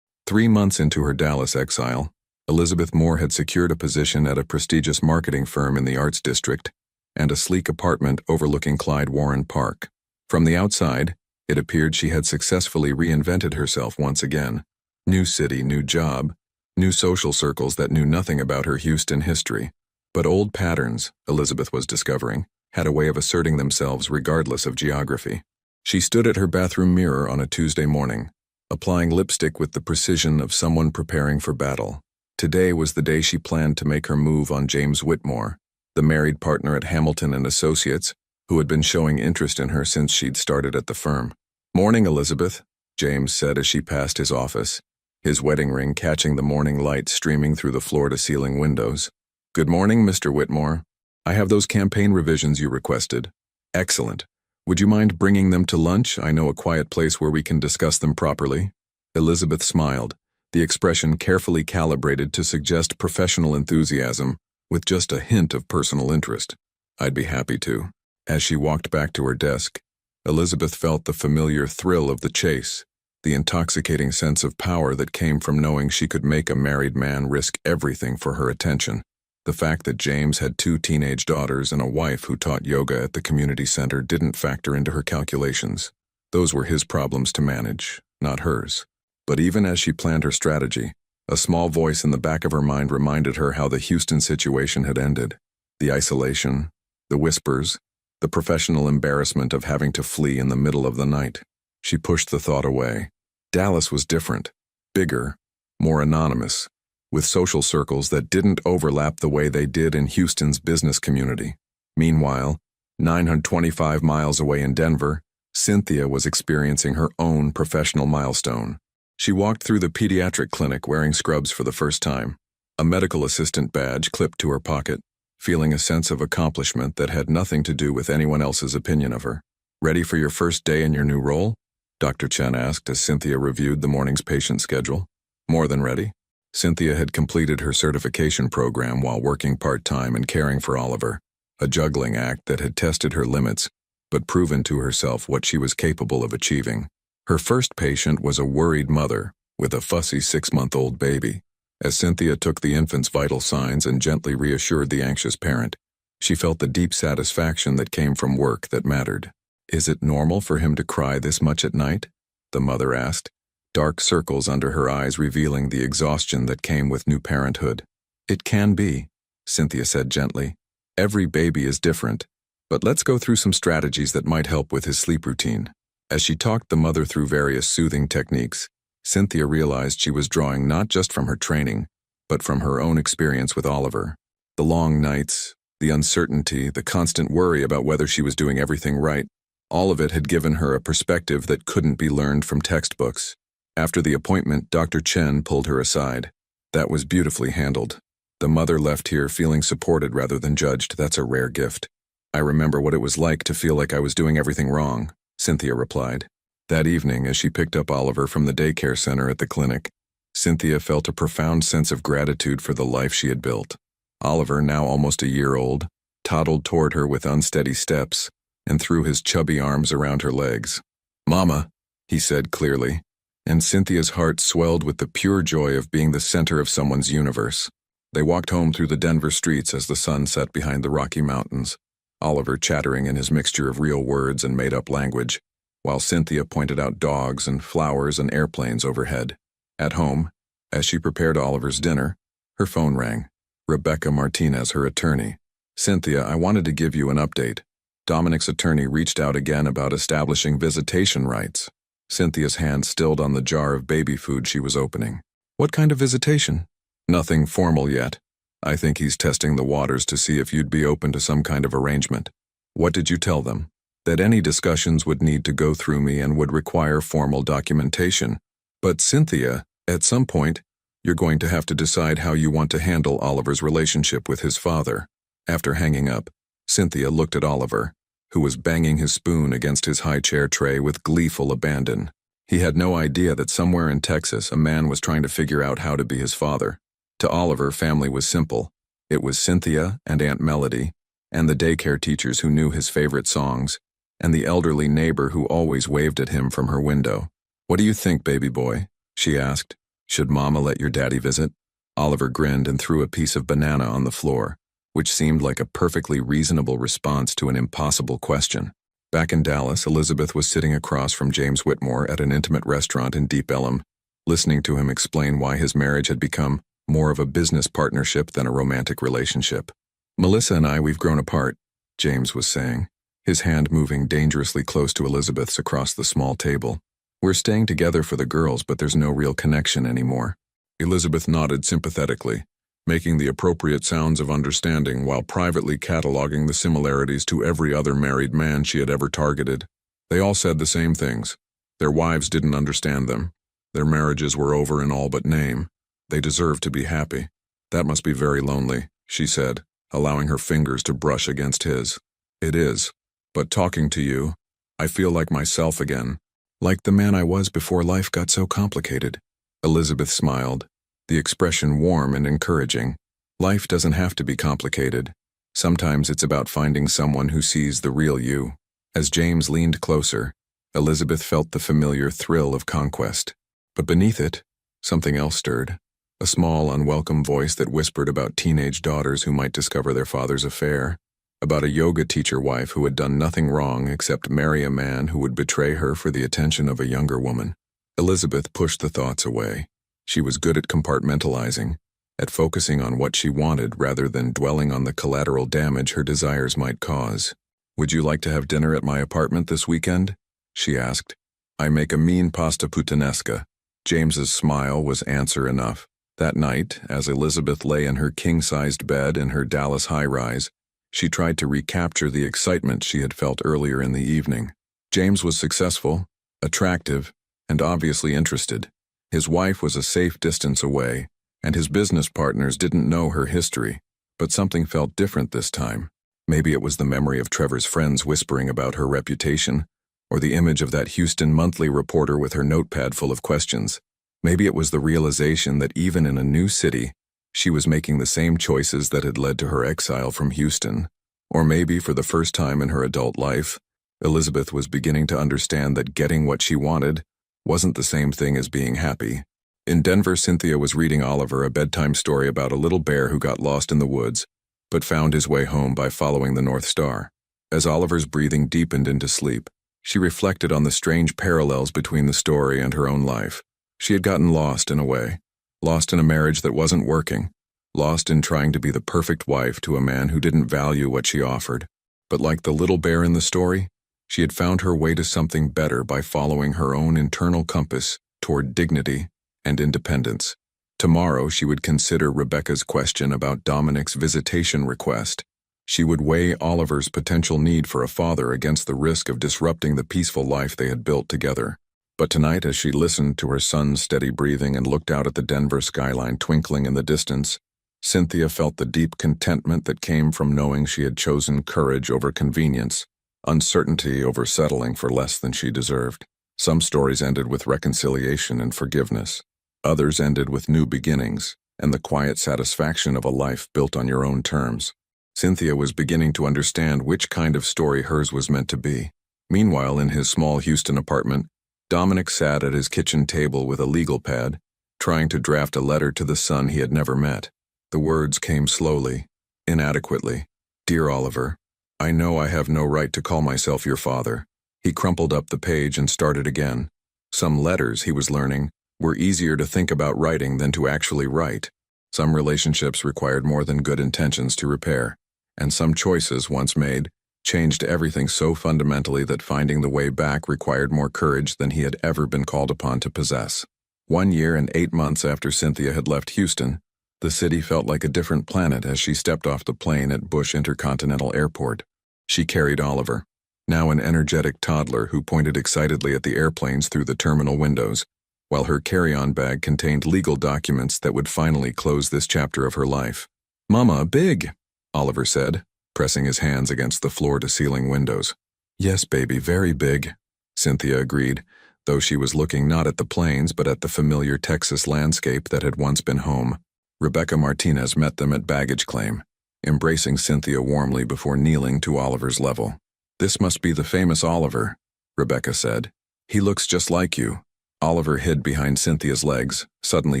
3 months into her Dallas exile, Elizabeth Moore had secured a position at a prestigious marketing firm in the Arts District and a sleek apartment overlooking Clyde Warren Park. From the outside, it appeared she had successfully reinvented herself once again. New city, new job, new social circles that knew nothing about her Houston history. But old patterns, Elizabeth was discovering, had a way of asserting themselves regardless of geography. She stood at her bathroom mirror on a Tuesday morning, applying lipstick with the precision of someone preparing for battle. Today was the day she planned to make her move on James Whitmore, the married partner at Hamilton and Associates, who had been showing interest in her since she'd started at the firm. "Morning, Elizabeth," James said as she passed his office, his wedding ring catching the morning light streaming through the floor-to-ceiling windows. "Good morning, Mr. Whitmore." I have those campaign revisions you requested. Excellent. Would you mind bringing them to lunch? I know a quiet place where we can discuss them properly. Elizabeth smiled, the expression carefully calibrated to suggest professional enthusiasm, with just a hint of personal interest. I'd be happy to. As she walked back to her desk, Elizabeth felt the familiar thrill of the chase, the intoxicating sense of power that came from knowing she could make a married man risk everything for her attention. The fact that James had 2 teenage daughters and a wife who taught yoga at the community center didn't factor into her calculations. Those were his problems to manage, not hers. But even as she planned her strategy, a small voice in the back of her mind reminded her how the Houston situation had ended. The isolation, the whispers, the professional embarrassment of having to flee in the middle of the night. She pushed the thought away. Dallas was different, bigger, more anonymous, with social circles that didn't overlap the way they did in Houston's business community. Meanwhile, 925 miles away in Denver, Cynthia was experiencing her own professional milestone. She walked through the pediatric clinic wearing scrubs for the first time, a medical assistant badge clipped to her pocket, feeling a sense of accomplishment that had nothing to do with anyone else's opinion of her. Ready for your first day in your new role? Dr. Chen asked as Cynthia reviewed the morning's patient schedule. More than ready. Cynthia had completed her certification program while working part-time and caring for Oliver, a juggling act that had tested her limits, but proven to herself what she was capable of achieving. Her first patient was a worried mother with a fussy 6-month-old baby. As Cynthia took the infant's vital signs and gently reassured the anxious parent, she felt the deep satisfaction that came from work that mattered. Is it normal for him to cry this much at night? The mother asked, dark circles under her eyes revealing the exhaustion that came with new parenthood. It can be, Cynthia said gently. Every baby is different, but let's go through some strategies that might help with his sleep routine. As she talked the mother through various soothing techniques, Cynthia realized she was drawing not just from her training, but from her own experience with Oliver. The long nights, the uncertainty, the constant worry about whether she was doing everything right, all of it had given her a perspective that couldn't be learned from textbooks. After the appointment, Dr. Chen pulled her aside. That was beautifully handled. The mother left here feeling supported rather than judged. That's a rare gift. I remember what it was like to feel like I was doing everything wrong, Cynthia replied. That evening, as she picked up Oliver from the daycare center at the clinic, Cynthia felt a profound sense of gratitude for the life she had built. Oliver, now almost a year old, toddled toward her with unsteady steps and threw his chubby arms around her legs. "Mama," he said clearly, and Cynthia's heart swelled with the pure joy of being the center of someone's universe. They walked home through the Denver streets as the sun set behind the Rocky Mountains, Oliver chattering in his mixture of real words and made-up language, while Cynthia pointed out dogs and flowers and airplanes overhead. At home, as she prepared Oliver's dinner, her phone rang. Rebecca Martinez, her attorney. "Cynthia, I wanted to give you an update. Dominic's attorney reached out again about establishing visitation rights." Cynthia's hand stilled on the jar of baby food she was opening. "What kind of visitation?" "Nothing formal yet. I think he's testing the waters to see if you'd be open to some kind of arrangement." "What did you tell them?" "That any discussions would need to go through me and would require formal documentation. But Cynthia, at some point, you're going to have to decide how you want to handle Oliver's relationship with his father." After hanging up, Cynthia looked at Oliver, who was banging his spoon against his high chair tray with gleeful abandon. He had no idea that somewhere in Texas a man was trying to figure out how to be his father. To Oliver, family was simple. It was Cynthia and Aunt Melody, and the daycare teachers who knew his favorite songs, and the elderly neighbor who always waved at him from her window. "What do you think, baby boy?" she asked. "Should Mama let your daddy visit?" Oliver grinned and threw a piece of banana on the floor, which seemed like a perfectly reasonable response to an impossible question. Back in Dallas, Elizabeth was sitting across from James Whitmore at an intimate restaurant in Deep Ellum, listening to him explain why his marriage had become more of a business partnership than a romantic relationship. "Melissa and I, we've grown apart," James was saying, his hand moving dangerously close to Elizabeth's across the small table. "We're staying together for the girls, but there's no real connection anymore." Elizabeth nodded sympathetically, making the appropriate sounds of understanding while privately cataloging the similarities to every other married man she had ever targeted. They all said the same things. Their wives didn't understand them. Their marriages were over in all but name. They deserved to be happy. "That must be very lonely," she said. allowing her fingers to brush against his. It is. But talking to you, I feel like myself again. Like the man I was before life got so complicated. Elizabeth smiled, the expression warm and encouraging. Life doesn't have to be complicated. Sometimes it's about finding someone who sees the real you. As James leaned closer, Elizabeth felt the familiar thrill of conquest. But beneath it, something else stirred. A small, unwelcome voice that whispered about teenage daughters who might discover their father's affair, about a yoga teacher wife who had done nothing wrong except marry a man who would betray her for the attention of a younger woman. Elizabeth pushed the thoughts away. She was good at compartmentalizing, at focusing on what she wanted rather than dwelling on the collateral damage her desires might cause. "Would you like to have dinner at my apartment this weekend?" she asked. "I make a mean pasta puttanesca." James's smile was answer enough. That night, as Elizabeth lay in her king-sized bed in her Dallas high-rise, she tried to recapture the excitement she had felt earlier in the evening. James was successful, attractive, and obviously interested. His wife was a safe distance away, and his business partners didn't know her history, but something felt different this time. Maybe it was the memory of Trevor's friends whispering about her reputation, or the image of that Houston Monthly reporter with her notepad full of questions. Maybe it was the realization that even in a new city, she was making the same choices that had led to her exile from Houston. Or maybe for the first time in her adult life, Elizabeth was beginning to understand that getting what she wanted wasn't the same thing as being happy. In Denver, Cynthia was reading Oliver a bedtime story about a little bear who got lost in the woods, but found his way home by following the North Star. As Oliver's breathing deepened into sleep, she reflected on the strange parallels between the story and her own life. She had gotten lost in a way, lost in a marriage that wasn't working, lost in trying to be the perfect wife to a man who didn't value what she offered. But like the little bear in the story, she had found her way to something better by following her own internal compass toward dignity and independence. Tomorrow she would consider Rebecca's question about Dominic's visitation request. She would weigh Oliver's potential need for a father against the risk of disrupting the peaceful life they had built together. But tonight, as she listened to her son's steady breathing and looked out at the Denver skyline twinkling in the distance, Cynthia felt the deep contentment that came from knowing she had chosen courage over convenience, uncertainty over settling for less than she deserved. Some stories ended with reconciliation and forgiveness. Others ended with new beginnings and the quiet satisfaction of a life built on your own terms. Cynthia was beginning to understand which kind of story hers was meant to be. Meanwhile, in his small Houston apartment, Dominic sat at his kitchen table with a legal pad, trying to draft a letter to the son he had never met. The words came slowly, inadequately. "Dear Oliver, I know I have no right to call myself your father." He crumpled up the page and started again. Some letters, he was learning, were easier to think about writing than to actually write. Some relationships required more than good intentions to repair, and some choices, once made, changed everything so fundamentally that finding the way back required more courage than he had ever been called upon to possess. 1 year and 8 months after Cynthia had left Houston, the city felt like a different planet as she stepped off the plane at Bush Intercontinental Airport. She carried Oliver, now an energetic toddler who pointed excitedly at the airplanes through the terminal windows, while her carry-on bag contained legal documents that would finally close this chapter of her life. "Mama, big," Oliver said, pressing his hands against the floor-to-ceiling windows. "Yes, baby, very big," Cynthia agreed, though she was looking not at the planes but at the familiar Texas landscape that had once been home. Rebecca Martinez met them at baggage claim, embracing Cynthia warmly before kneeling to Oliver's level. "This must be the famous Oliver," Rebecca said. "He looks just like you." Oliver hid behind Cynthia's legs, suddenly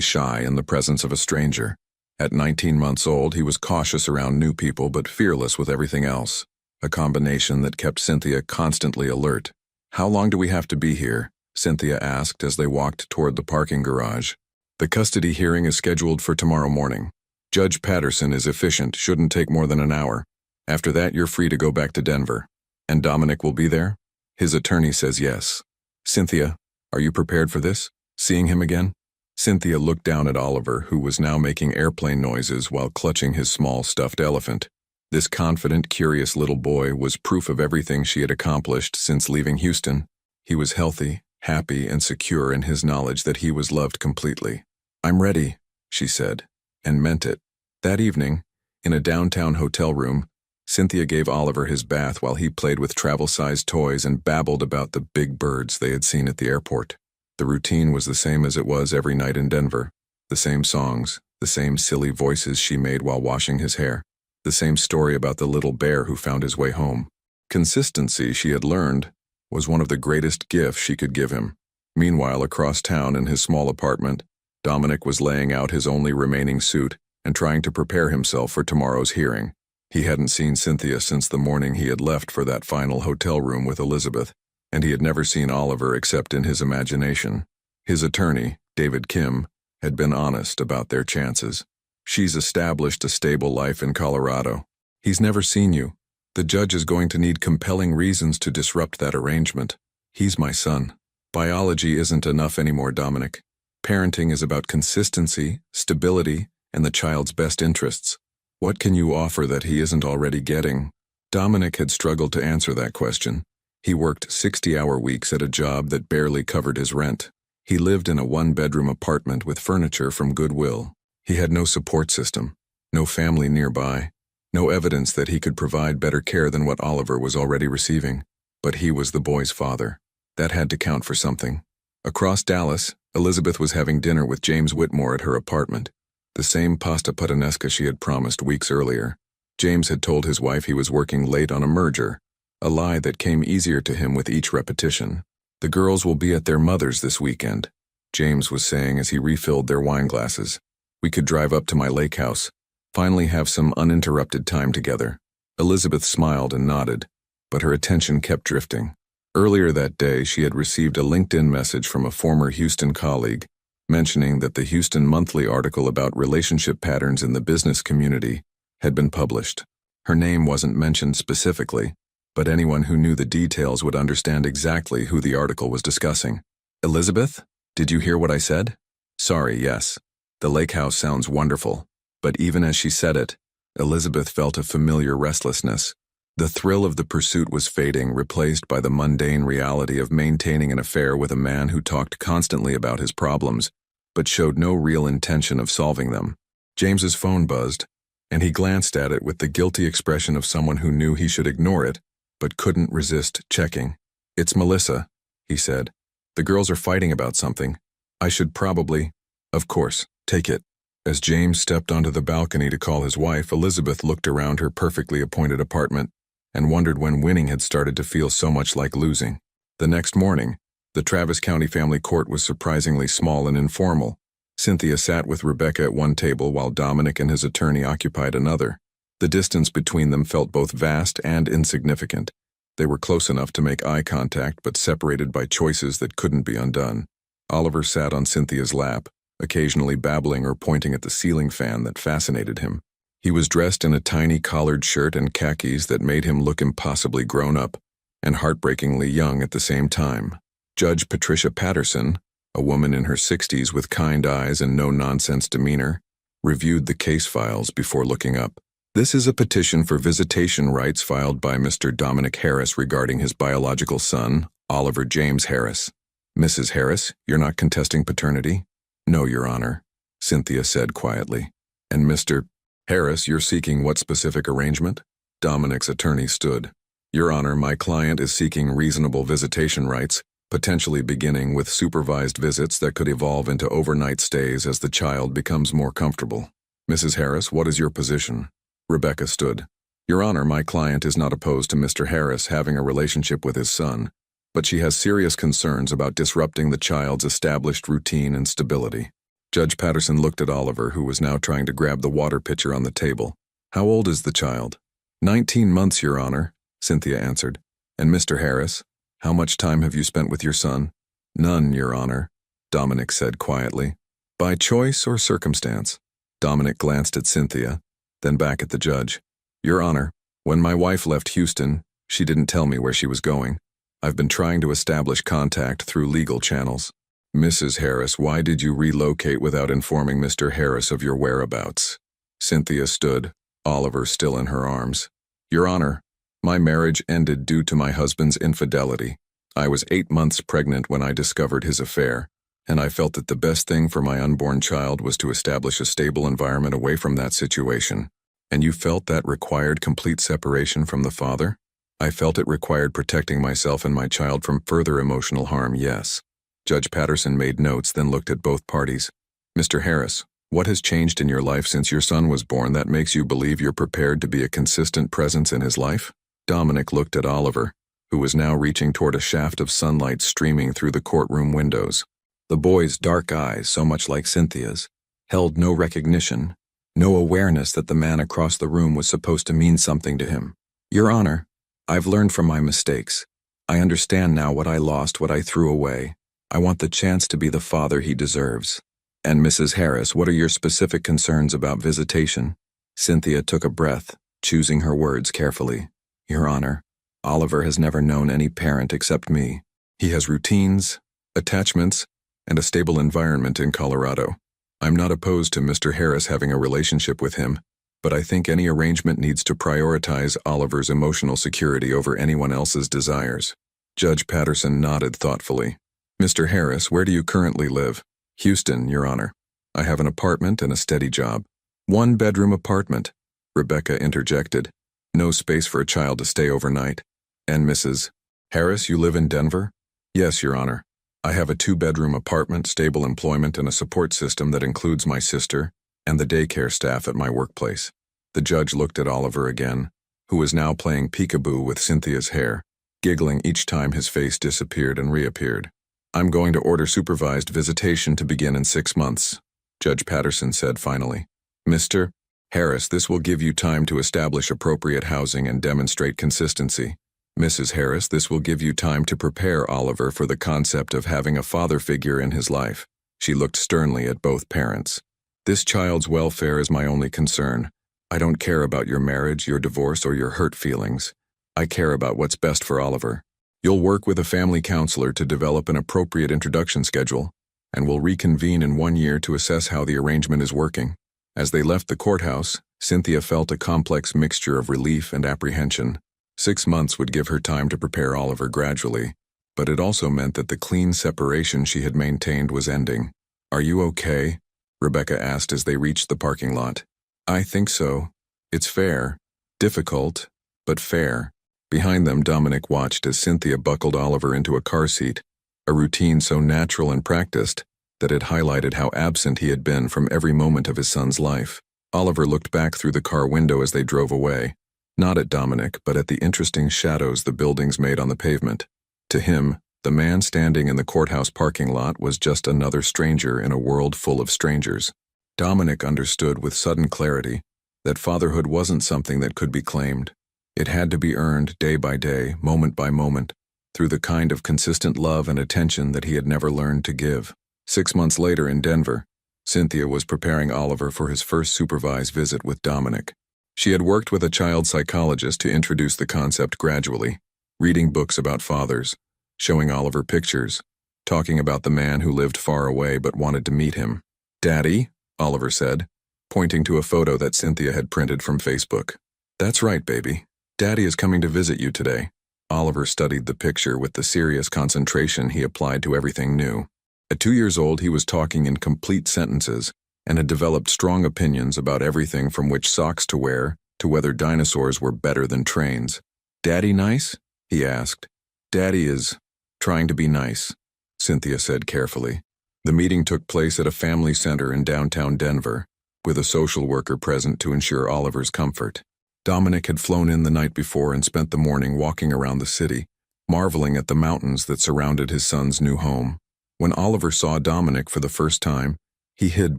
shy in the presence of a stranger. At 19 months old, he was cautious around new people but fearless with everything else, a combination that kept Cynthia constantly alert. "How long do we have to be here?" Cynthia asked as they walked toward the parking garage. "The custody hearing is scheduled for tomorrow morning. Judge Patterson is efficient, shouldn't take more than an hour. After that, you're free to go back to Denver. And Dominic will be there?" His attorney says yes. "Cynthia, are you prepared for this? Seeing him again?" Cynthia looked down at Oliver, who was now making airplane noises while clutching his small stuffed elephant. This confident, curious little boy was proof of everything she had accomplished since leaving Houston. He was healthy, happy, and secure in his knowledge that he was loved completely. "I'm ready," she said, and meant it. That evening, In a downtown hotel room, Cynthia gave Oliver his bath while he played with travel-sized toys and babbled about the big birds they had seen at the airport. The routine was the same as it was every night in Denver. The same songs, the same silly voices she made while washing his hair, the same story about the little bear who found his way home. Consistency, she had learned, was one of the greatest gifts she could give him. Meanwhile, across town in his small apartment, Dominic was laying out his only remaining suit and trying to prepare himself for tomorrow's hearing. He hadn't seen Cynthia since the morning he had left for that final hotel room with Elizabeth, and he had never seen Oliver except in his imagination. His attorney, David Kim, had been honest about their chances. She's established a stable life in Colorado. He's never seen you. The judge is going to need compelling reasons to disrupt that arrangement. He's my son. Biology isn't enough anymore, Dominic. Parenting is about consistency, stability, and the child's best interests. What can you offer that he isn't already getting? Dominic had struggled to answer that question. He worked 60-hour weeks at a job that barely covered his rent. He lived in a one-bedroom apartment with furniture from Goodwill. He had no support system, no family nearby, no evidence that he could provide better care than what Oliver was already receiving. But he was the boy's father. That had to count for something. Across Dallas, Elizabeth was having dinner with James Whitmore at her apartment. The same pasta puttanesca she had promised weeks earlier. James had told his wife he was working late on a merger, a lie that came easier to him with each repetition. The girls will be at their mother's this weekend, James was saying as he refilled their wine glasses. We could drive up to my lake house, finally have some uninterrupted time together. Elizabeth smiled and nodded, but her attention kept drifting. Earlier that day, she had received a LinkedIn message from a former Houston colleague, mentioning that the Houston Monthly article about relationship patterns in the business community had been published. Her name wasn't mentioned specifically, but anyone who knew the details would understand exactly who the article was discussing. Elizabeth, did you hear what I said? Sorry, yes. The lake house sounds wonderful. But even as she said it, Elizabeth felt a familiar restlessness. The thrill of the pursuit was fading, replaced by the mundane reality of maintaining an affair with a man who talked constantly about his problems, but showed no real intention of solving them. James's phone buzzed, and he glanced at it with the guilty expression of someone who knew he should ignore it, but couldn't resist checking. It's Melissa, he said. The girls are fighting about something. I should probably, of course, take it. As James stepped onto the balcony to call his wife, Elizabeth looked around her perfectly appointed apartment and wondered when winning had started to feel so much like losing. The next morning, the Travis County family court was surprisingly small and informal. Cynthia sat with Rebecca at one table while Dominic and his attorney occupied another. The distance between them felt both vast and insignificant. They were close enough to make eye contact but separated by choices that couldn't be undone. Oliver sat on Cynthia's lap, occasionally babbling or pointing at the ceiling fan that fascinated him. He was dressed in a tiny collared shirt and khakis that made him look impossibly grown up and heartbreakingly young at the same time. Judge Patricia Patterson, a woman in her 60s with kind eyes and no-nonsense demeanor, reviewed the case files before looking up. This is a petition for visitation rights filed by Mr. Dominic Harris regarding his biological son, Oliver James Harris. Mrs. Harris, you're not contesting paternity? No, Your Honor, Cynthia said quietly. And Mr. Harris, you're seeking what specific arrangement? Dominic's attorney stood. Your Honor, my client is seeking reasonable visitation rights, potentially beginning with supervised visits that could evolve into overnight stays as the child becomes more comfortable. Mrs. Harris, what is your position? Rebecca stood. Your Honor, my client is not opposed to Mr. Harris having a relationship with his son, but she has serious concerns about disrupting the child's established routine and stability. Judge Patterson looked at Oliver, who was now trying to grab the water pitcher on the table. How old is the child? 19 months, Your Honor, Cynthia answered. And Mr. Harris, how much time have you spent with your son? None, Your Honor, Dominic said quietly. By choice or circumstance? Dominic glanced at Cynthia, then back at the judge. Your Honor, when my wife left Houston, she didn't tell me where she was going. I've been trying to establish contact through legal channels. Mrs. Harris, why did you relocate without informing Mr. Harris of your whereabouts? Cynthia stood, Oliver still in her arms. Your Honor, my marriage ended due to my husband's infidelity. I was 8 months pregnant when I discovered his affair, and I felt that the best thing for my unborn child was to establish a stable environment away from that situation. And you felt that required complete separation from the father? I felt it required protecting myself and my child from further emotional harm, yes. Judge Patterson made notes, then looked at both parties. Mr. Harris, what has changed in your life since your son was born that makes you believe you're prepared to be a consistent presence in his life? Dominic looked at Oliver, who was now reaching toward a shaft of sunlight streaming through the courtroom windows. The boy's dark eyes, so much like Cynthia's, held no recognition, no awareness that the man across the room was supposed to mean something to him. Your Honor, I've learned from my mistakes. I understand now what I lost, what I threw away. I want the chance to be the father he deserves. And Mrs. Harris, what are your specific concerns about visitation? Cynthia took a breath, choosing her words carefully. Your Honor, Oliver has never known any parent except me. He has routines, attachments, and a stable environment in Colorado. I'm not opposed to Mr. Harris having a relationship with him, but I think any arrangement needs to prioritize Oliver's emotional security over anyone else's desires. Judge Patterson nodded thoughtfully. Mr. Harris, where do you currently live? Houston, Your Honor. I have an apartment and a steady job. 1-bedroom apartment, Rebecca interjected. No space for a child to stay overnight. And Mrs. Harris, you live in Denver? Yes, Your Honor. I have a 2-bedroom apartment, stable employment, and a support system that includes my sister and the daycare staff at my workplace. The judge looked at Oliver again, who was now playing peekaboo with Cynthia's hair, giggling each time his face disappeared and reappeared. I'm going to order supervised visitation to begin in 6 months, Judge Patterson said finally. Mr. Harris, this will give you time to establish appropriate housing and demonstrate consistency. Mrs. Harris, this will give you time to prepare Oliver for the concept of having a father figure in his life. She looked sternly at both parents. This child's welfare is my only concern. I don't care about your marriage, your divorce, or your hurt feelings. I care about what's best for Oliver. You'll work with a family counselor to develop an appropriate introduction schedule, and we'll reconvene in 1 year to assess how the arrangement is working. As they left the courthouse, Cynthia felt a complex mixture of relief and apprehension. 6 months would give her time to prepare Oliver gradually, but it also meant that the clean separation she had maintained was ending. Are you okay? Rebecca asked as they reached the parking lot. I think so. It's fair. Difficult, but fair. Behind them, Dominic watched as Cynthia buckled Oliver into a car seat, a routine so natural and practiced that it highlighted how absent he had been from every moment of his son's life. Oliver looked back through the car window as they drove away, not at Dominic, but at the interesting shadows the buildings made on the pavement. To him, the man standing in the courthouse parking lot was just another stranger in a world full of strangers. Dominic understood with sudden clarity that fatherhood wasn't something that could be claimed. It had to be earned day by day, moment by moment, through the kind of consistent love and attention that he had never learned to give. 6 months later in Denver, Cynthia was preparing Oliver for his first supervised visit with Dominic. She had worked with a child psychologist to introduce the concept gradually, reading books about fathers, showing Oliver pictures, talking about the man who lived far away but wanted to meet him. Daddy, Oliver said, pointing to a photo that Cynthia had printed from Facebook. That's right, baby. Daddy is coming to visit you today. Oliver studied the picture with the serious concentration he applied to everything new. At 2 years old, he was talking in complete sentences and had developed strong opinions about everything from which socks to wear to whether dinosaurs were better than trains. Daddy nice? He asked. Daddy is trying to be nice, Cynthia said carefully. The meeting took place at a family center in downtown Denver, with a social worker present to ensure Oliver's comfort. Dominic had flown in the night before and spent the morning walking around the city, marveling at the mountains that surrounded his son's new home. When Oliver saw Dominic for the first time, he hid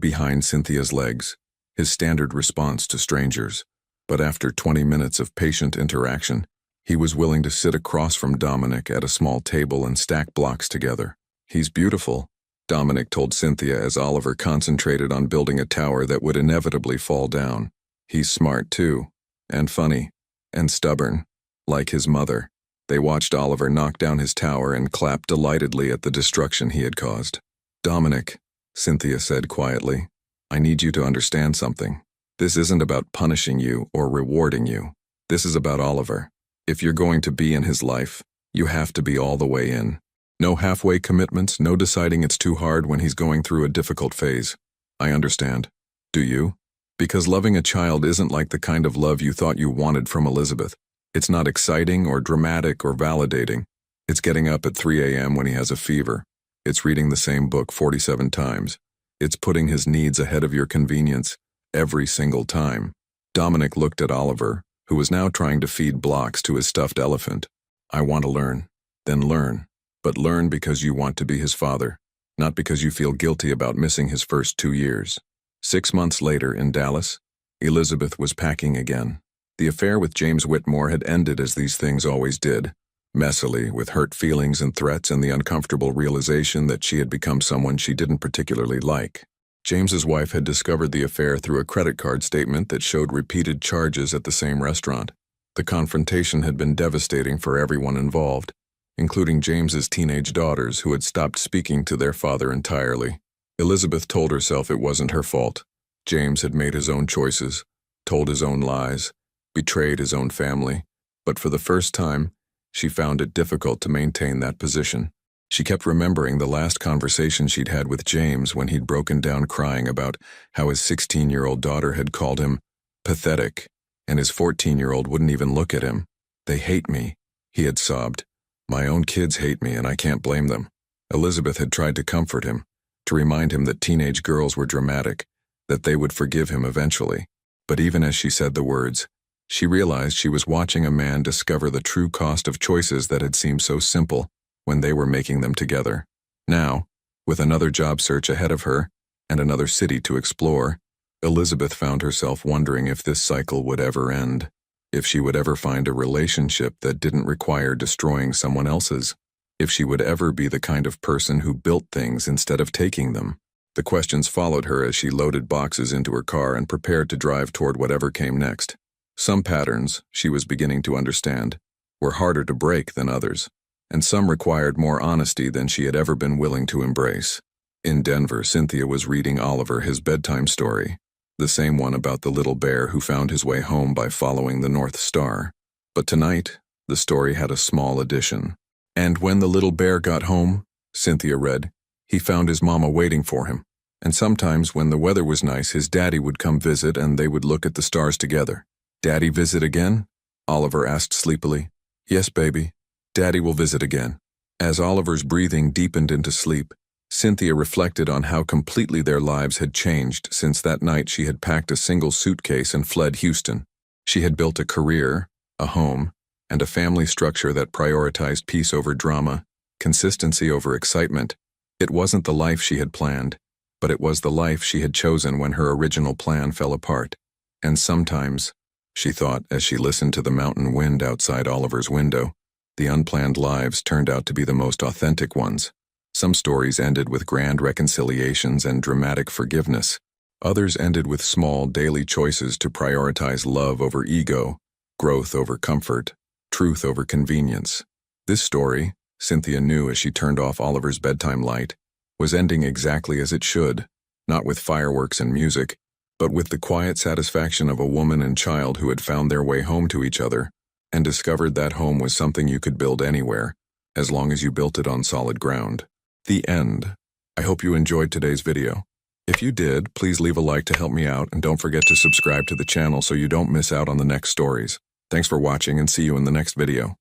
behind Cynthia's legs, his standard response to strangers. But after 20 minutes of patient interaction, he was willing to sit across from Dominic at a small table and stack blocks together. He's beautiful, Dominic told Cynthia as Oliver concentrated on building a tower that would inevitably fall down. He's smart too, and funny, and stubborn, like his mother. They watched Oliver knock down his tower and clapped delightedly at the destruction he had caused. Dominic, Cynthia said quietly, I need you to understand something. This isn't about punishing you or rewarding you. This is about Oliver. If you're going to be in his life, you have to be all the way in. No halfway commitments, no deciding it's too hard when he's going through a difficult phase. I understand. Do you? Because loving a child isn't like the kind of love you thought you wanted from Elizabeth. It's not exciting or dramatic or validating. It's getting up at 3 a.m. when he has a fever. It's reading the same book 47 times. It's putting his needs ahead of your convenience every single time. Dominic looked at Oliver, who was now trying to feed blocks to his stuffed elephant. I want to learn. Then learn. But learn because you want to be his father, not because you feel guilty about missing his first 2 years. 6 months later, in Dallas, Elizabeth was packing again. The affair with James Whitmore had ended as these things always did, messily, with hurt feelings and threats and the uncomfortable realization that she had become someone she didn't particularly like. James's wife had discovered the affair through a credit card statement that showed repeated charges at the same restaurant. The confrontation had been devastating for everyone involved, including James's teenage daughters who had stopped speaking to their father entirely. Elizabeth told herself it wasn't her fault. James had made his own choices, told his own lies, betrayed his own family, but for the first time, she found it difficult to maintain that position. She kept remembering the last conversation she'd had with James when he'd broken down crying about how his 16-year-old daughter had called him pathetic, and his 14-year-old wouldn't even look at him. They hate me, he had sobbed. My own kids hate me and I can't blame them. Elizabeth had tried to comfort him, to remind him that teenage girls were dramatic, that they would forgive him eventually. But even as she said the words, she realized she was watching a man discover the true cost of choices that had seemed so simple when they were making them together. Now, with another job search ahead of her and another city to explore, Elizabeth found herself wondering if this cycle would ever end, if she would ever find a relationship that didn't require destroying someone else's, if she would ever be the kind of person who built things instead of taking them. The questions followed her as she loaded boxes into her car and prepared to drive toward whatever came next. Some patterns, she was beginning to understand, were harder to break than others, and some required more honesty than she had ever been willing to embrace. In Denver, Cynthia was reading Oliver his bedtime story, the same one about the little bear who found his way home by following the North Star. But tonight, the story had a small addition. And when the little bear got home, Cynthia read, he found his mama waiting for him. And sometimes when the weather was nice, his daddy would come visit and they would look at the stars together. Daddy visit again? Oliver asked sleepily. Yes, baby. Daddy will visit again. As Oliver's breathing deepened into sleep, Cynthia reflected on how completely their lives had changed since that night she had packed a single suitcase and fled Houston. She had built a career, a home, and a family structure that prioritized peace over drama, consistency over excitement. It wasn't the life she had planned, but it was the life she had chosen when her original plan fell apart. And sometimes, she thought as she listened to the mountain wind outside Oliver's window, the unplanned lives turned out to be the most authentic ones. Some stories ended with grand reconciliations and dramatic forgiveness. Others ended with small daily choices to prioritize love over ego, growth over comfort, truth over convenience. This story, Cynthia knew as she turned off Oliver's bedtime light, was ending exactly as it should, not with fireworks and music, but with the quiet satisfaction of a woman and child who had found their way home to each other and discovered that home was something you could build anywhere, as long as you built it on solid ground. The end. I hope you enjoyed today's video. If you did, please leave a like to help me out and don't forget to subscribe to the channel so you don't miss out on the next stories. Thanks for watching and see you in the next video.